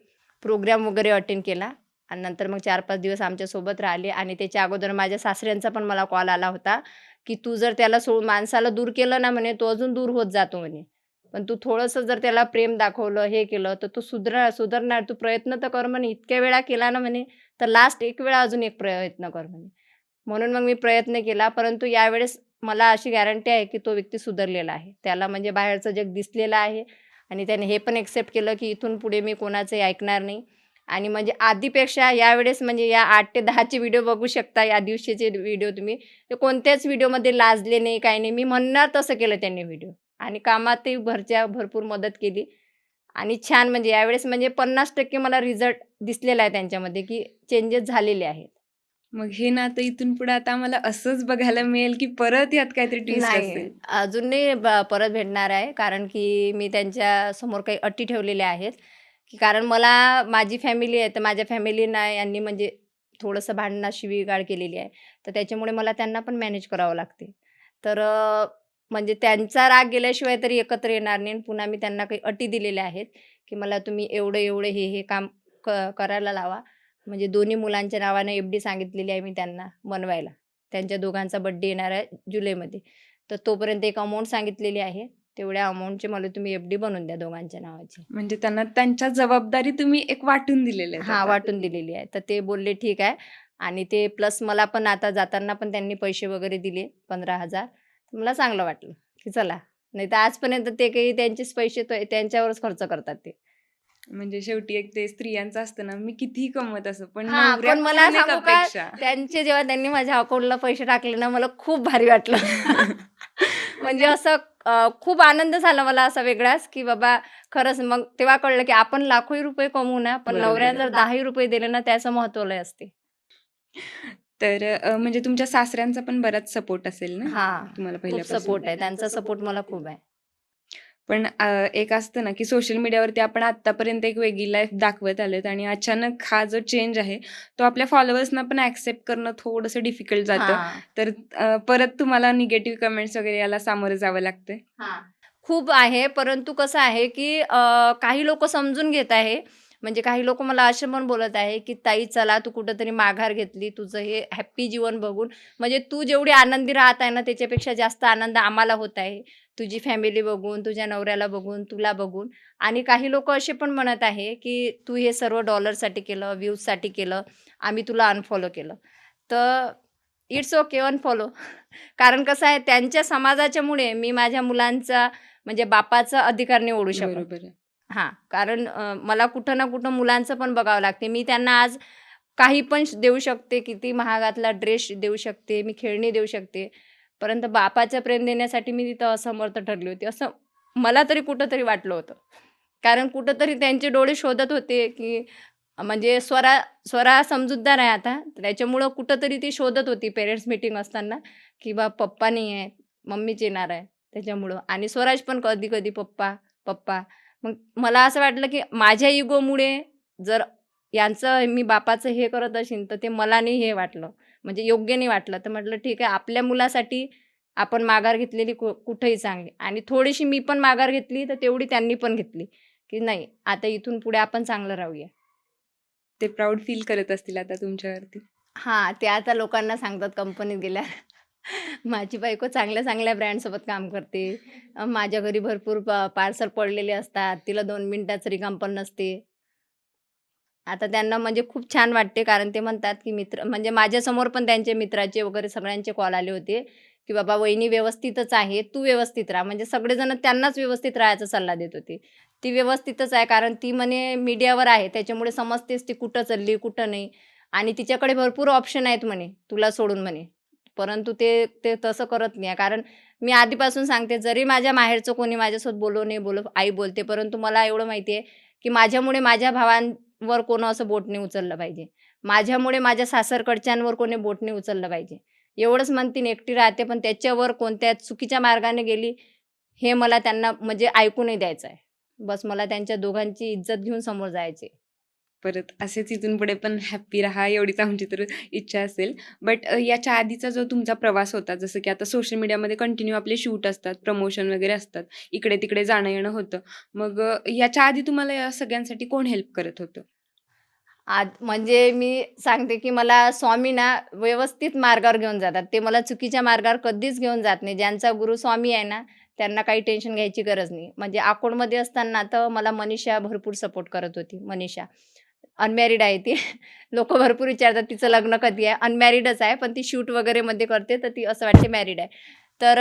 S2: प्रोग्राम वगैरे अटेंड केला. आणि नंतर मग 4-5 दिवस आमच्यासोबत राहिले आणि त्याच्या अगोदर माझ्या सासऱ्यांचा पण मला कॉल आला होता, की "तू जर त्याला माणसाला दूर केलं ना," म्हणे, "तो अजून दूर होत जातो," म्हणे. "पण तू थोडंसं जर त्याला प्रेम दाखवलं, हे केलं, तर तो सुधारणार. तू प्रयत्न तर कर," म्हणे. "इतक्या वेळा केला ना," म्हणे, "तर लास्ट एक वेळा अजून एक प्रयत्न कर," म्हणे. म्हणून मग मी प्रयत्न केला. परंतु यावेळेस मला अशी गॅरंटी आहे, की तो व्यक्ती सुधारलेला आहे. त्याला म्हणजे बाहेरचं जग दिसलेलं आहे आणि त्याने हे पण एक्सेप्ट केलं, की इथून पुढे मी कोणाचंही ऐकणार नाही. आणि म्हणजे आधीपेक्षा यावेळेस म्हणजे या 8 ते 10 चे व्हिडिओ बघू शकता. या दिवशीचे व्हिडिओ तुम्ही. ते कोणत्याच व्हिडिओमध्ये लाजले नाही, काही नाही. मी म्हणणार तसं केलं त्यांनी व्हिडिओ आणि कामातही घरच्या भरपूर मदत केली आणि छान म्हणजे यावेळेस म्हणजे 50% मला रिझल्ट दिसलेला आहे त्यांच्यामध्ये, की चेंजेस झालेले आहेत.
S1: मग हे नातं इथून पुढे आता आम्हाला असंच बघायला मिळेल, की परत यात काहीतरी ट्विस्ट
S2: नाही,
S1: असेल?
S2: अजून नाही परत भेटणार आहे. कारण की मी त्यांच्यासमोर काही अटी ठेवलेल्या आहेत, की कारण मला माझी फॅमिली आहे, तर माझ्या फॅमिलीना यांनी म्हणजे थोडंसं भांडणं शिवीगाळ केलेली आहे. तर त्याच्यामुळे मला त्यांना पण मॅनेज करावं लागते. तर म्हणजे त्यांचा राग गेल्याशिवाय तरी एकत्र येणार नाही. आणि पुन्हा मी त्यांना काही अटी दिलेल्या आहेत, की मला तुम्ही एवढं-एवढं हे काम करायला लावा. म्हणजे दोन्ही मुलांच्या नावाने एफ-डी सांगितलेली आहे मी त्यांना बनवायला. त्यांच्या दोघांचा बर्थडे येणार आहे जुलैमध्ये. तर तोपर्यंत एक अमाउंट सांगितलेली आहे. तेवढ्या अमाउंटची मला तुम्ही एफ-डी बनवून द्या दोघांच्या नावाची.
S1: म्हणजे त्यांना त्यांच्या जबाबदारी तुम्ही एक वाटून दिलेल्या आहेत
S2: हां,
S1: आता.
S2: वाटून दिलेली आहे. तर ते बोलले ठीक आहे आणि ते प्लस मला पण आता जाताना पण त्यांनी पैसे वगैरे दिले 15,000. मला चांगलं वाटलं, की चला. नाहीतर आजपर्यंत ते काही त्यांचेच पैसे त्यांच्यावरच खर्च करतात ते.
S1: म्हणजे शेवटी एक ते स्त्रियांचं असतं ना, मी कितीही कमवत असो, पण
S2: हां, पण मला
S1: नवऱ्याकडून एक
S2: सांगू का,
S1: अपेक्षा.
S2: जेव्हा त्यांनी माझ्या अकाउंटला पैसे टाकले ना, मला खूप भारी वाटलं. म्हणजे असं खूप आनंद झाला मला असा वेगळाच, की बाबा खरंच मग तेव्हा कळलं, की आपण लाखोही रुपये कमवू ना, पण
S1: बरोबर
S2: नवऱ्याने
S1: आहे.
S2: जर 10ही रुपये दिले ना, त्याचं महत्त्व लय असते.
S1: तर म्हणजे तुमच्या सासऱ्यांचा पण बराच सपोर्ट असेल ना,
S2: हां,
S1: तुम्हाला
S2: खूप
S1: पहिल्यापासून?
S2: सपोर्ट आहे. त्यांचा सपोर्ट मला खूप आहे.
S1: पण एक असतं ना, की सोशल मीडियावरती आपण आत्तापर्यंत एक वेगळी लाईफ दाखवत आलोत आणि अचानक हा जो चेंज आहे, तो आपल्या फॉलोअर्सना पण ॲक्सेप्ट करणं थोडंसं डिफिकल्ट जातं.
S2: हां.
S1: तर परत तुम्हाला निगेटिव्ह कमेंट्स वगैरे याला सामोरं जावं लागतंय?
S2: हां. खूप आहे, परंतु कसं आहे, की काही लोकं समजून घेत आहे. म्हणजे काही लोकं मला असे पण बोलत आहे, की "ताई चला, तू कुठेतरी माघार घेतली. तुझं हे हॅपी जीवन बघून म्हणजे तू जेवढी आनंदी राहत आहे ना, त्याच्यापेक्षा जास्त आनंद आम्हाला होत आहे. तुझी फॅमिली बघून, तुझ्या नवऱ्याला बघून, तुला बघून." आणि काही लोकं असे पण म्हणत आहे, की "तू हे सर्व डॉलरसाठी केलं, व्ह्यूजसाठी केलं. आम्ही तुला अनफॉलो केलं." तर इट्स ओके, अनफॉलो. कारण कसं आहे, त्यांच्या समाजाच्यामुळे मी माझ्या मुलांचा म्हणजे बापाचा अधिकार नाही ओढू शकत.
S1: बरोबर आहे.
S2: हां, कारण मला कुठं ना कुठं मुलांचं पण बघावं लागते. मी त्यांना आज काही पण देऊ शकते, किती महागातला ड्रेस देऊ शकते, मी खेळणी देऊ शकते. परंतु बापाचं प्रेम देण्यासाठी मी तिथं असमर्थ ठरली होती. असं मला तरी कुठेतरी वाटलं होतं. कारण कुठेतरी त्यांचे डोळे शोधत होते, की म्हणजे स्वरा समजूतदार आहे आता. त्याच्यामुळं कुठेतरी ती शोधत होती पेरेंट्स मीटिंग असताना, की पप्पा नाही आहेत, मम्मीच येणार आहे त्याच्यामुळं. आणि स्वराज पण कधी-कधी पप्पा, पप्पा. मग मला असं वाटलं, की माझ्या इगोमुळे जर यांचं मी बापाचं हे करत असेन, तर ते मला नाही हे वाटलं, म्हणजे योग्य नाही वाटलं. तर म्हटलं ठीक आहे, आपल्या मुलासाठी आपण माघार घेतलेली कुठेही चांगली. आणि थोडीशी मी पण माघार घेतली, तर तेवढी त्यांनी पण घेतली, की नाही आता इथून पुढे आपण चांगलं राहूया.
S1: ते प्राउड फील करत असतील आता तुमच्यावरती.
S2: हां, ते आता लोकांना सांगतात कंपनीत गेल्यावर. माझी बायको चांगल्या-चांगल्या ब्रँडसोबत काम करते. माझ्या घरी भरपूर पार्सल पडलेले असतात. तिला 2 मिनिटाचं रिकाम पण नसते. आता त्यांना म्हणजे खूप छान वाटते, कारण ते म्हणतात, की मित्र म्हणजे माझ्यासमोर पण त्यांचे मित्राचे वगैरे सगळ्यांचे कॉल आले होते, की "बाबा वहिनी व्यवस्थितच आहे, तू व्यवस्थित राहा." म्हणजे सगळेजण त्यांनाच व्यवस्थित राहायचा सल्ला देत होते. ती व्यवस्थितच आहे, कारण ती म्हणे मीडियावर आहे, त्याच्यामुळे समजतेच ती कुठं चालली, कुठं नाही. आणि तिच्याकडे भरपूर ऑप्शन आहेत म्हणे, तुला सोडून म्हणे. परंतु ते ते तसं करत नाही, कारण मी आधीपासून सांगते, जरी माझ्या माहेरचं कोणी माझ्यासोबत बोलो, नाही बोलो, आई बोलते. परंतु मला एवढं माहिती आहे, की माझ्यामुळे माझ्या वर कोण असं बोट नाही उचललं पाहिजे. माझ्यामुळे माझ्या सासरकडच्यांवर कोणी बोट नाही उचललं पाहिजे. एवढंच म्हणते आणि एकटी राहते, पण त्याच्यावर कोणत्या चुकीच्या मार्गाने गेली, हे मला त्यांना म्हणजे ऐकू नाही द्यायचं आहे. बस मला त्यांच्या दोघांची इज्जत घेऊन समोर जायचं आहे.
S1: परत असेच इथून पुढे पण हॅपी राहा एवढीच आमची तर इच्छा असेल. बट याच्या आधीचा जो तुमचा प्रवास होता, जसं की आता सोशल मीडियामध्ये कंटिन्यू आपले शूट असतात, प्रमोशन वगैरे असतात. इकडे-तिकडे जाणं-येणं होतं. मग याच्या आधी तुम्हाला या सगळ्यांसाठी कोण हेल्प करत होतं?
S2: म्हणजे मी सांगते, की मला स्वामी ना व्यवस्थित मार्गावर घेऊन जातात. ते मला चुकीच्या मार्गावर कधीच घेऊन जात नाही. ज्यांचा गुरु स्वामी आहे ना, त्यांना काही टेन्शन घ्यायची गरज नाही. म्हणजे अकोटमध्ये असताना तर मला मनीषा भरपूर सपोर्ट करत होती. मनीषा अनमॅरिड आहे ती. लोकं भरपूर विचारतात तिचं लग्न कधी आहे? अनमॅरिडच आहे, पण ती शूट वगैरेमध्ये करते, तर ती असं वाटते मॅरिड आहे. तर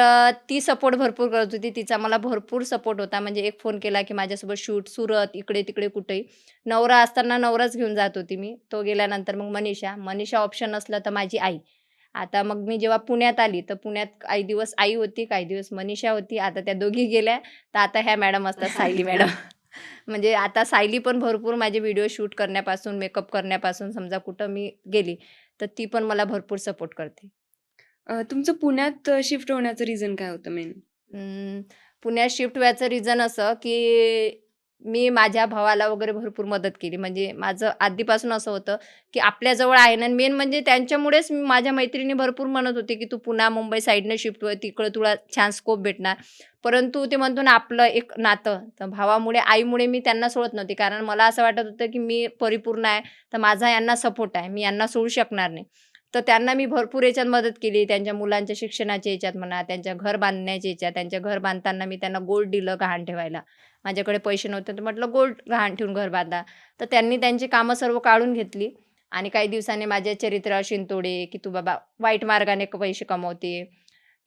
S2: ती सपोर्ट भरपूर करत होती. तिचा मला भरपूर सपोर्ट होता. म्हणजे एक फोन केला, की माझ्यासोबत शूट सुरत, इकडे-तिकडे कुठेही. नवरा असताना नवराच घेऊन जात होती मी. तो गेल्यानंतर मग मनीषा. मनीषा ऑप्शन नसलं तर माझी आई. आता मग मी जेव्हा पुण्यात आली, तर पुण्यात काही दिवस आई होती, काही दिवस मनीषा होती. आता त्या दोघी गेल्या, तर आता ह्या मॅडम असतात, सायली मॅडम. म्हणजे आता सायली पण भरपूर माझे व्हिडिओ शूट करण्यापासून, मेकअप करण्यापासून समजा कुठं मी गेली, तर ती पण मला भरपूर सपोर्ट करते.
S1: तुमचं पुण्यात शिफ्ट होण्याचं रिझन काय होतं मेन?
S2: अं, पुण्यात शिफ्ट व्हायचं रिझन असं, की मी माझ्या भावाला वगैरे भरपूर मदत केली. म्हणजे माझं आधीपासून असं होतं, की आपल्याजवळ आहे ना, मेन म्हणजे त्यांच्यामुळेच माझ्या मैत्रिणी भरपूर म्हणत होते, की "तू पुणा, मुंबई साईडने शिफ्ट हो, तिकडं तुला छान स्कोप भेटणार." परंतु ते म्हणतो ना, आपलं एक नातं, तर भावामुळे, आईमुळे मी त्यांना सोडत नव्हती. कारण मला असं वाटत होतं, की मी परिपूर्ण आहे, तर माझा यांना सपोर्ट आहे. मी यांना सोडू शकणार नाही. तर त्यांना मी भरपूर याच्यात मदत केली. त्यांच्या मुलांच्या शिक्षणाच्या याच्यात म्हणा, त्यांच्या घर बांधण्याच्या याच्यात. त्यांच्या घर बांधताना मी त्यांना गोल्ड दिलं गहाण ठेवायला. माझ्याकडे पैसे नव्हते, तर म्हटलं गोल्ड गहाण ठेवून घर बांधा. तर त्यांनी त्यांची कामं सर्व काढून घेतली आणि काही दिवसांनी माझे चरित्र शिंतोडे, की "तू बाबा वाईट मार्गाने पैसे कमवते.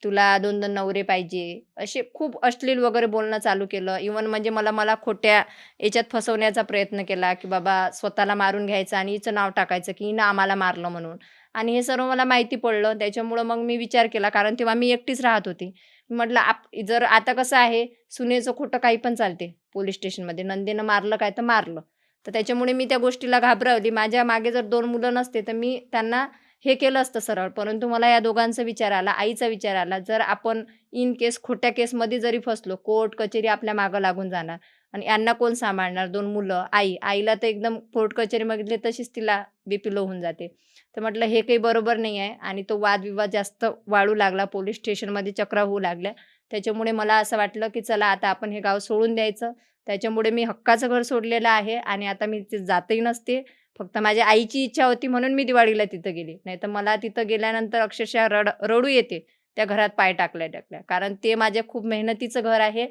S2: तुला 2-2 नवरे पाहिजे." असे खूप अश्लील वगैरे बोलणं चालू केलं. इव्हन म्हणजे मला मला खोट्या याच्यात फसवण्याचा प्रयत्न केला, की बाबा स्वतःला मारून घ्यायचं आणि हिचं नाव टाकायचं, की हिनं आम्हाला मारलं म्हणून. आणि हे सर्व मला माहिती पडलं. त्याच्यामुळं मग मी विचार केला, कारण तेव्हा मी एकटीच राहत होती. म्हटलं जर आता कसं आहे, सुनेचं खोटं काही पण चालते पोलिस स्टेशनमध्ये. नंदेनं मारलं काय तर मारलं. तर त्याच्यामुळे मी त्या गोष्टीला घाबरवली. माझ्या मागे जर 2 मुलं नसते, तर मी त्यांना हे केलं असतं सरळ. परंतु मला या दोघांचा विचार आला, आईचा विचार आला. जर आपण इन केस खोट्या केसमध्ये जरी फसलो, कोर्ट कचेरी आपल्या मागं लागून जाणार आणि यांना कोण सांभाळणार? 2 मुलं, आई. आईला तर एकदम कोर्ट कचेरी मागितली तशीच तिला बीपी लो होऊन जाते. तर म्हटलं हे काही बरोबर नाही आहे आणि तो वादविवाद जास्त वाढू लागला. पोलिस स्टेशनमध्ये चक्रा होऊ लागल्या. त्याच्यामुळे मला असं वाटलं, की चला आता आपण हे गाव सोडून द्यायचं. त्याच्यामुळे मी हक्काचं घर सोडलेलं आहे आणि आता मी तिथे जातही नसते. फक्त माझ्या आईची इच्छा होती म्हणून मी दिवाळीला तिथं गेली. नाहीतर मला तिथं गेल्यानंतर अक्षरशः रडू येते त्या घरात पाय टाकल्या-टाकल्या. कारण ते माझ्या खूप मेहनतीचं घर आहे.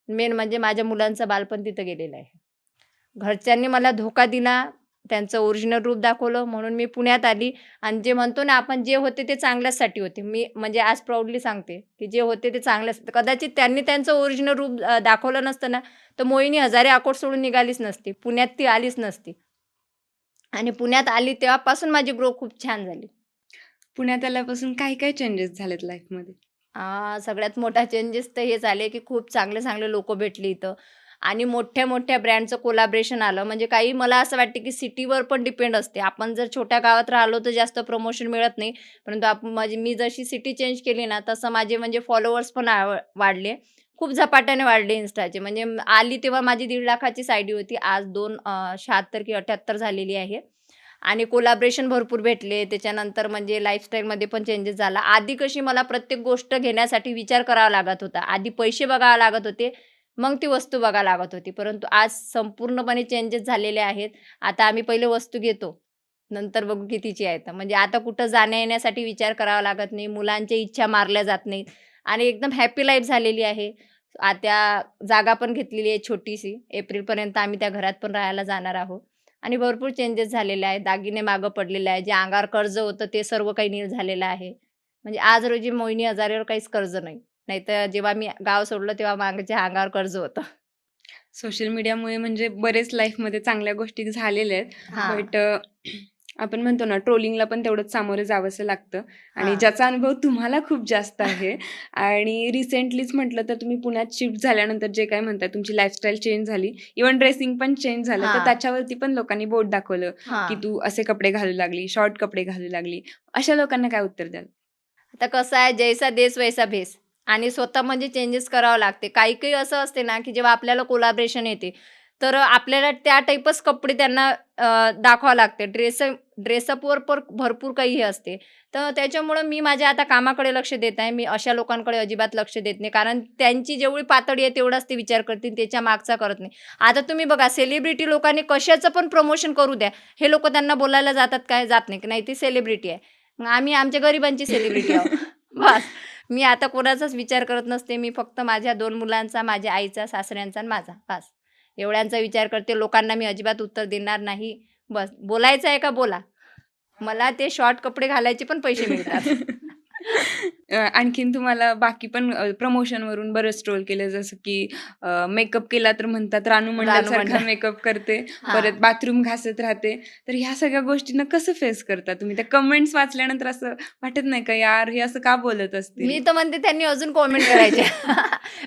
S2: मेन म्हणजे माझ्या मुलांचं बालपण तिथं गेलेलं आहे. घरच्यांनी मला धोका दिला, त्यांचं ओरिजिनल रूप दाखवलं म्हणून मी पुण्यात आली आणि जे म्हणतो ना आपण, जे होते ते चांगल्याचसाठी होते. मी म्हणजे आज प्राउडली सांगते, की जे होते ते चांगल्याच, कदाचित त्यांनी त्यांचं ओरिजिनल रूप दाखवलं नसतं ना, तर मोहिनी हजारे अकोट सोडून निघालीच नसती. पुण्यात ती आलीच नसती. आणि पुण्यात आली तेव्हापासून माझी ग्रो खूप छान झाली.
S1: पुण्यात आल्यापासून काय काय चेंजेस झालेत लाईफमध्ये?
S2: सगळ्यात मोठा चेंजेस तर हे झाले, की खूप चांगले-चांगले लोकं भेटली इथं आणि मोठ्या-मोठ्या ब्रँडचं कोलॅबोरेशन आलं. म्हणजे काही मला असं वाटतं, की सिटीवर पण डिपेंड असते. आपण जर छोट्या गावात राहिलो तर जास्त प्रमोशन मिळत नाही. परंतु माझी मी जशी सिटी चेंज केली ना, तसं माझे म्हणजे फॉलोअर्स पण वाढले. खूप झपाट्याने वाढले Instaचे. म्हणजे आली तेव्हा माझी 1.5 लाखाचीच आयडी होती. आज 76 की 78 झालेली आहे. आणि कोलॅबोरेशन भरपूर भेटले. त्याच्यानंतर म्हणजे लाईफस्टाईलमध्ये पण चेंजेस झाला. आधी कशी मला प्रत्येक गोष्ट घेण्यासाठी विचार करावा लागत होता. आधी पैसे बघावे लागत होते, मग ती वस्तू बघायला लागत होती. परंतु आज संपूर्णपणे चेंजेस झालेले आहेत. आता आम्ही पहिले वस्तू घेतो, नंतर बघू कितीची आहे तर. म्हणजे आता कुठं जाण्या-येण्यासाठी विचार करावा लागत नाही. मुलांच्या इच्छा मारल्या जात नाहीत आणि एकदम हॅपी लाईफ झालेली आहे. आता जागा पण घेतलेली आहे छोटीशी. एप्रिलपर्यंत आम्ही त्या घरात पण राहायला जाणार आहोत. आणि भरपूर चेंजेस झालेले आहेत. दागिने मागं पडलेले आहे. जे अंगावर कर्ज होतं ते सर्व काही नील झालेलं आहे. म्हणजे आज रोजी मोहिनी हजारेवर काहीच कर्ज नाही. नाहीतर जेव्हा मी गाव सोडलं तेव्हा माझ्या अंगावर कर्ज होतं.
S1: सोशल मीडियामुळे म्हणजे बरेच लाईफमध्ये चांगल्या गोष्टी झालेल्या आहेत.
S2: हां,
S1: बट आपण म्हणतो ना ट्रोलिंगला पण तेवढंच सामोरं जावंसं लागतं आणि
S2: हां.
S1: ज्याचा अनुभव तुम्हाला खूप जास्त आहे. आणि रिसेंटलीच म्हटलं तर तुम्ही पुण्यात शिफ्ट झाल्यानंतर जे काय म्हणताय तुमची लाईफस्टाईल चेंज झाली, इव्हन ड्रेसिंग पण चेंज झालं, तर
S2: हां,
S1: त्याच्यावरती पण लोकांनी बोट दाखवलं की
S2: हां.
S1: तू असे कपडे घालू लागली, शॉर्ट कपडे घालू लागली. अशा लोकांना काय उत्तर द्याल?
S2: आता कसं आहे, जैसा देश वैसा भेस आणि स्वतः म्हणजे चेंजेस करावं लागते. काही-काही असं असते ना, की जेव्हा आपल्याला कोलॅबोरेशन येते, तर आपल्याला त्या टाइपच कपडे त्यांना दाखवावं लागते. ड्रेसअपवर पण भरपूर काही हे असते. तर त्याच्यामुळं मी माझ्या आता कामाकडे लक्ष देत आहे. मी अशा लोकांकडे अजिबात लक्ष देत नाही. कारण त्यांची जेवढी पातळी आहे तेवढाच ते विचार करतील, त्याच्या मागचा करत नाही. आता तुम्ही बघा सेलिब्रिटी लोकांनी कशाचं पण प्रमोशन करू द्या, हे लोकं त्यांना बोलायला जातात काय? जात नाही. नाही ती सेलिब्रिटी आहे. मग आम्ही आमच्या गरिबांची सेलिब्रिटी आहोत. बस. मी आता कोणाचाच विचार करत नसते. मी फक्त माझ्या 2 मुलांचा, माझ्या आईचा, सासऱ्यांचा आणि माझा बस. एवढ्यांचा विचार करते. लोकांना मी अजिबात उत्तर देणार नाही. बस. बोलायचं आहे का बोला. मला ते शॉर्ट कपडे घालायचे पण पैसे मिळतात.
S1: आणखीन तुम्हाला बाकी पण प्रमोशनवरून बरंच ट्रोल केलं जसं की मेकअप केला तर म्हणतात रानू
S2: रानू
S1: मंडलसारखा
S2: मंडल.
S1: मेकअप करते,
S2: हां.
S1: परत बाथरूम घासत राहते. तर ह्या सगळ्या गोष्टींना कसं फेस करता तुम्ही? त्या कमेंट्स वाचल्यानंतर असं वाटत नाही का, यार हे असं का बोलत असतील?
S2: मी तर म्हणते त्यांनी अजून कॉमेंट करायचे.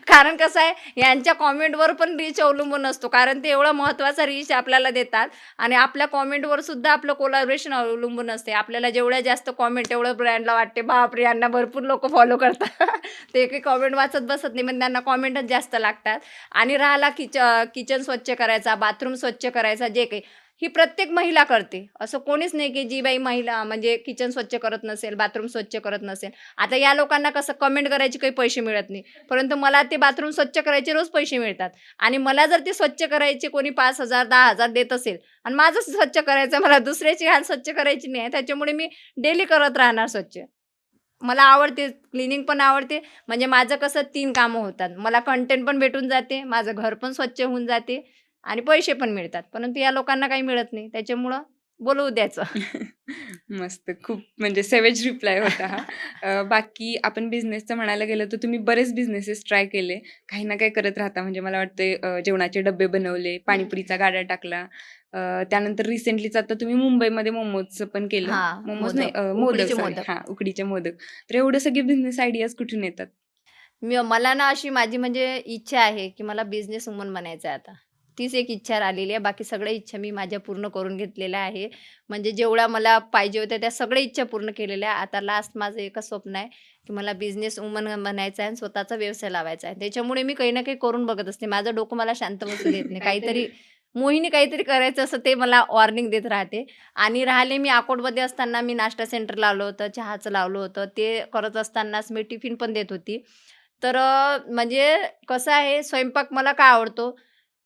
S2: कारण कसं आहे, यांच्या कॉमेंटवर पण रीच अवलंबून असतो. कारण ते एवढा महत्त्वाचा रीच आपल्याला देतात आणि आपल्या कॉमेंटवर सुद्धा आपलं कोलॅबोरेशन अवलंबून असते. आपल्याला जेवढ्या जास्त कॉमेंट तेवढं ब्रँडला वाटते, बापरे! यांना भरपूर लोकं फॉलो करतात. ते काही कॉमेंट वाचत बसत नाही, पण त्यांना कॉमेंटच जास्त लागतात. आणि राहिला किचन स्वच्छ करायचा, बाथरूम स्वच्छ करायचा, जे काही ही प्रत्येक महिला करते. असं कोणीच नाही, की जी बाई महिला म्हणजे किचन स्वच्छ करत नसेल, बाथरूम स्वच्छ करत नसेल. आता या लोकांना कसं कमेंट करायचे काही पैसे मिळत नाही. परंतु मला ते बाथरूम स्वच्छ करायचे रोज पैसे मिळतात आणि मला जर ते स्वच्छ करायचे कोणी 5,000 10,000 देत असेल आणि माझं स्वच्छ करायचं मला दुसऱ्याची घाण स्वच्छ करायची नाही आहे. त्याच्यामुळे मी डेली करत राहणार स्वच्छ. मला आवडते, क्लीनिंग पण आवडते. म्हणजे माझं कसं 3 कामं होतात. मला कंटेंट पण भेटून जाते, माझं घर पण स्वच्छ होऊन जाते आणि पैसे पण मिळतात. परंतु या लोकांना काही मिळत नाही. त्याच्यामुळं बोलवू द्यायचं.
S1: मस्त. खूप म्हणजे सेवेज रिप्लाय होता हा. बाकी आपण बिझनेसचं म्हणायला गेलं तर तुम्ही बरेच बिझनेसेस ट्राय केले. काही ना काही करत राहता. म्हणजे मला वाटतंय जेवणाचे डब्बे बनवले, पाणीपुरीचा गाडा टाकला. त्यानंतर रिसेंटलीच आता तुम्ही मुंबईमध्ये मोमोजचं पण केलं.
S2: हां,
S1: मोमोज नाही
S2: मोदक.
S1: मोदक
S2: उकडीचे
S1: सॉरी
S2: मोदक.
S1: हां, उकडीचे मोदक. तर एवढे सगळे बिझनेस आयडियाज कुठून येतात?
S2: मला ना अशी माझी म्हणजे इच्छा आहे, की मला बिझनेस वुमन बनायचं आहे आता. तीच एक इच्छा राहिलेली आहे. बाकी सगळ्या इच्छा मी माझ्या पूर्ण करून घेतलेल्या आहे. म्हणजे जेवढ्या मला पाहिजे होत्या त्या सगळ्या इच्छा पूर्ण केलेल्या आहे. आता लास्ट माझं एकच स्वप्न आहे, की मला बिझनेस वुमन बनायचं आहे आणि स्वतःचा व्यवसाय लावायचा आहे. त्याच्यामुळे मी काही ना काही करून बघत असते. माझं डोकं मला शांत बसू देत नाही. काहीतरी मोहिनी काहीतरी करायचं असं ते मला वॉर्निंग देत राहते. आणि राहिले मी अकोटमध्ये असताना मी नाश्ता सेंटर लावलं होतं, चहाचं लावलं होतं. ते करत असतानाच मी टिफिन पण देत होती. तर म्हणजे कसं आहे स्वयंपाक मला का आवडतो?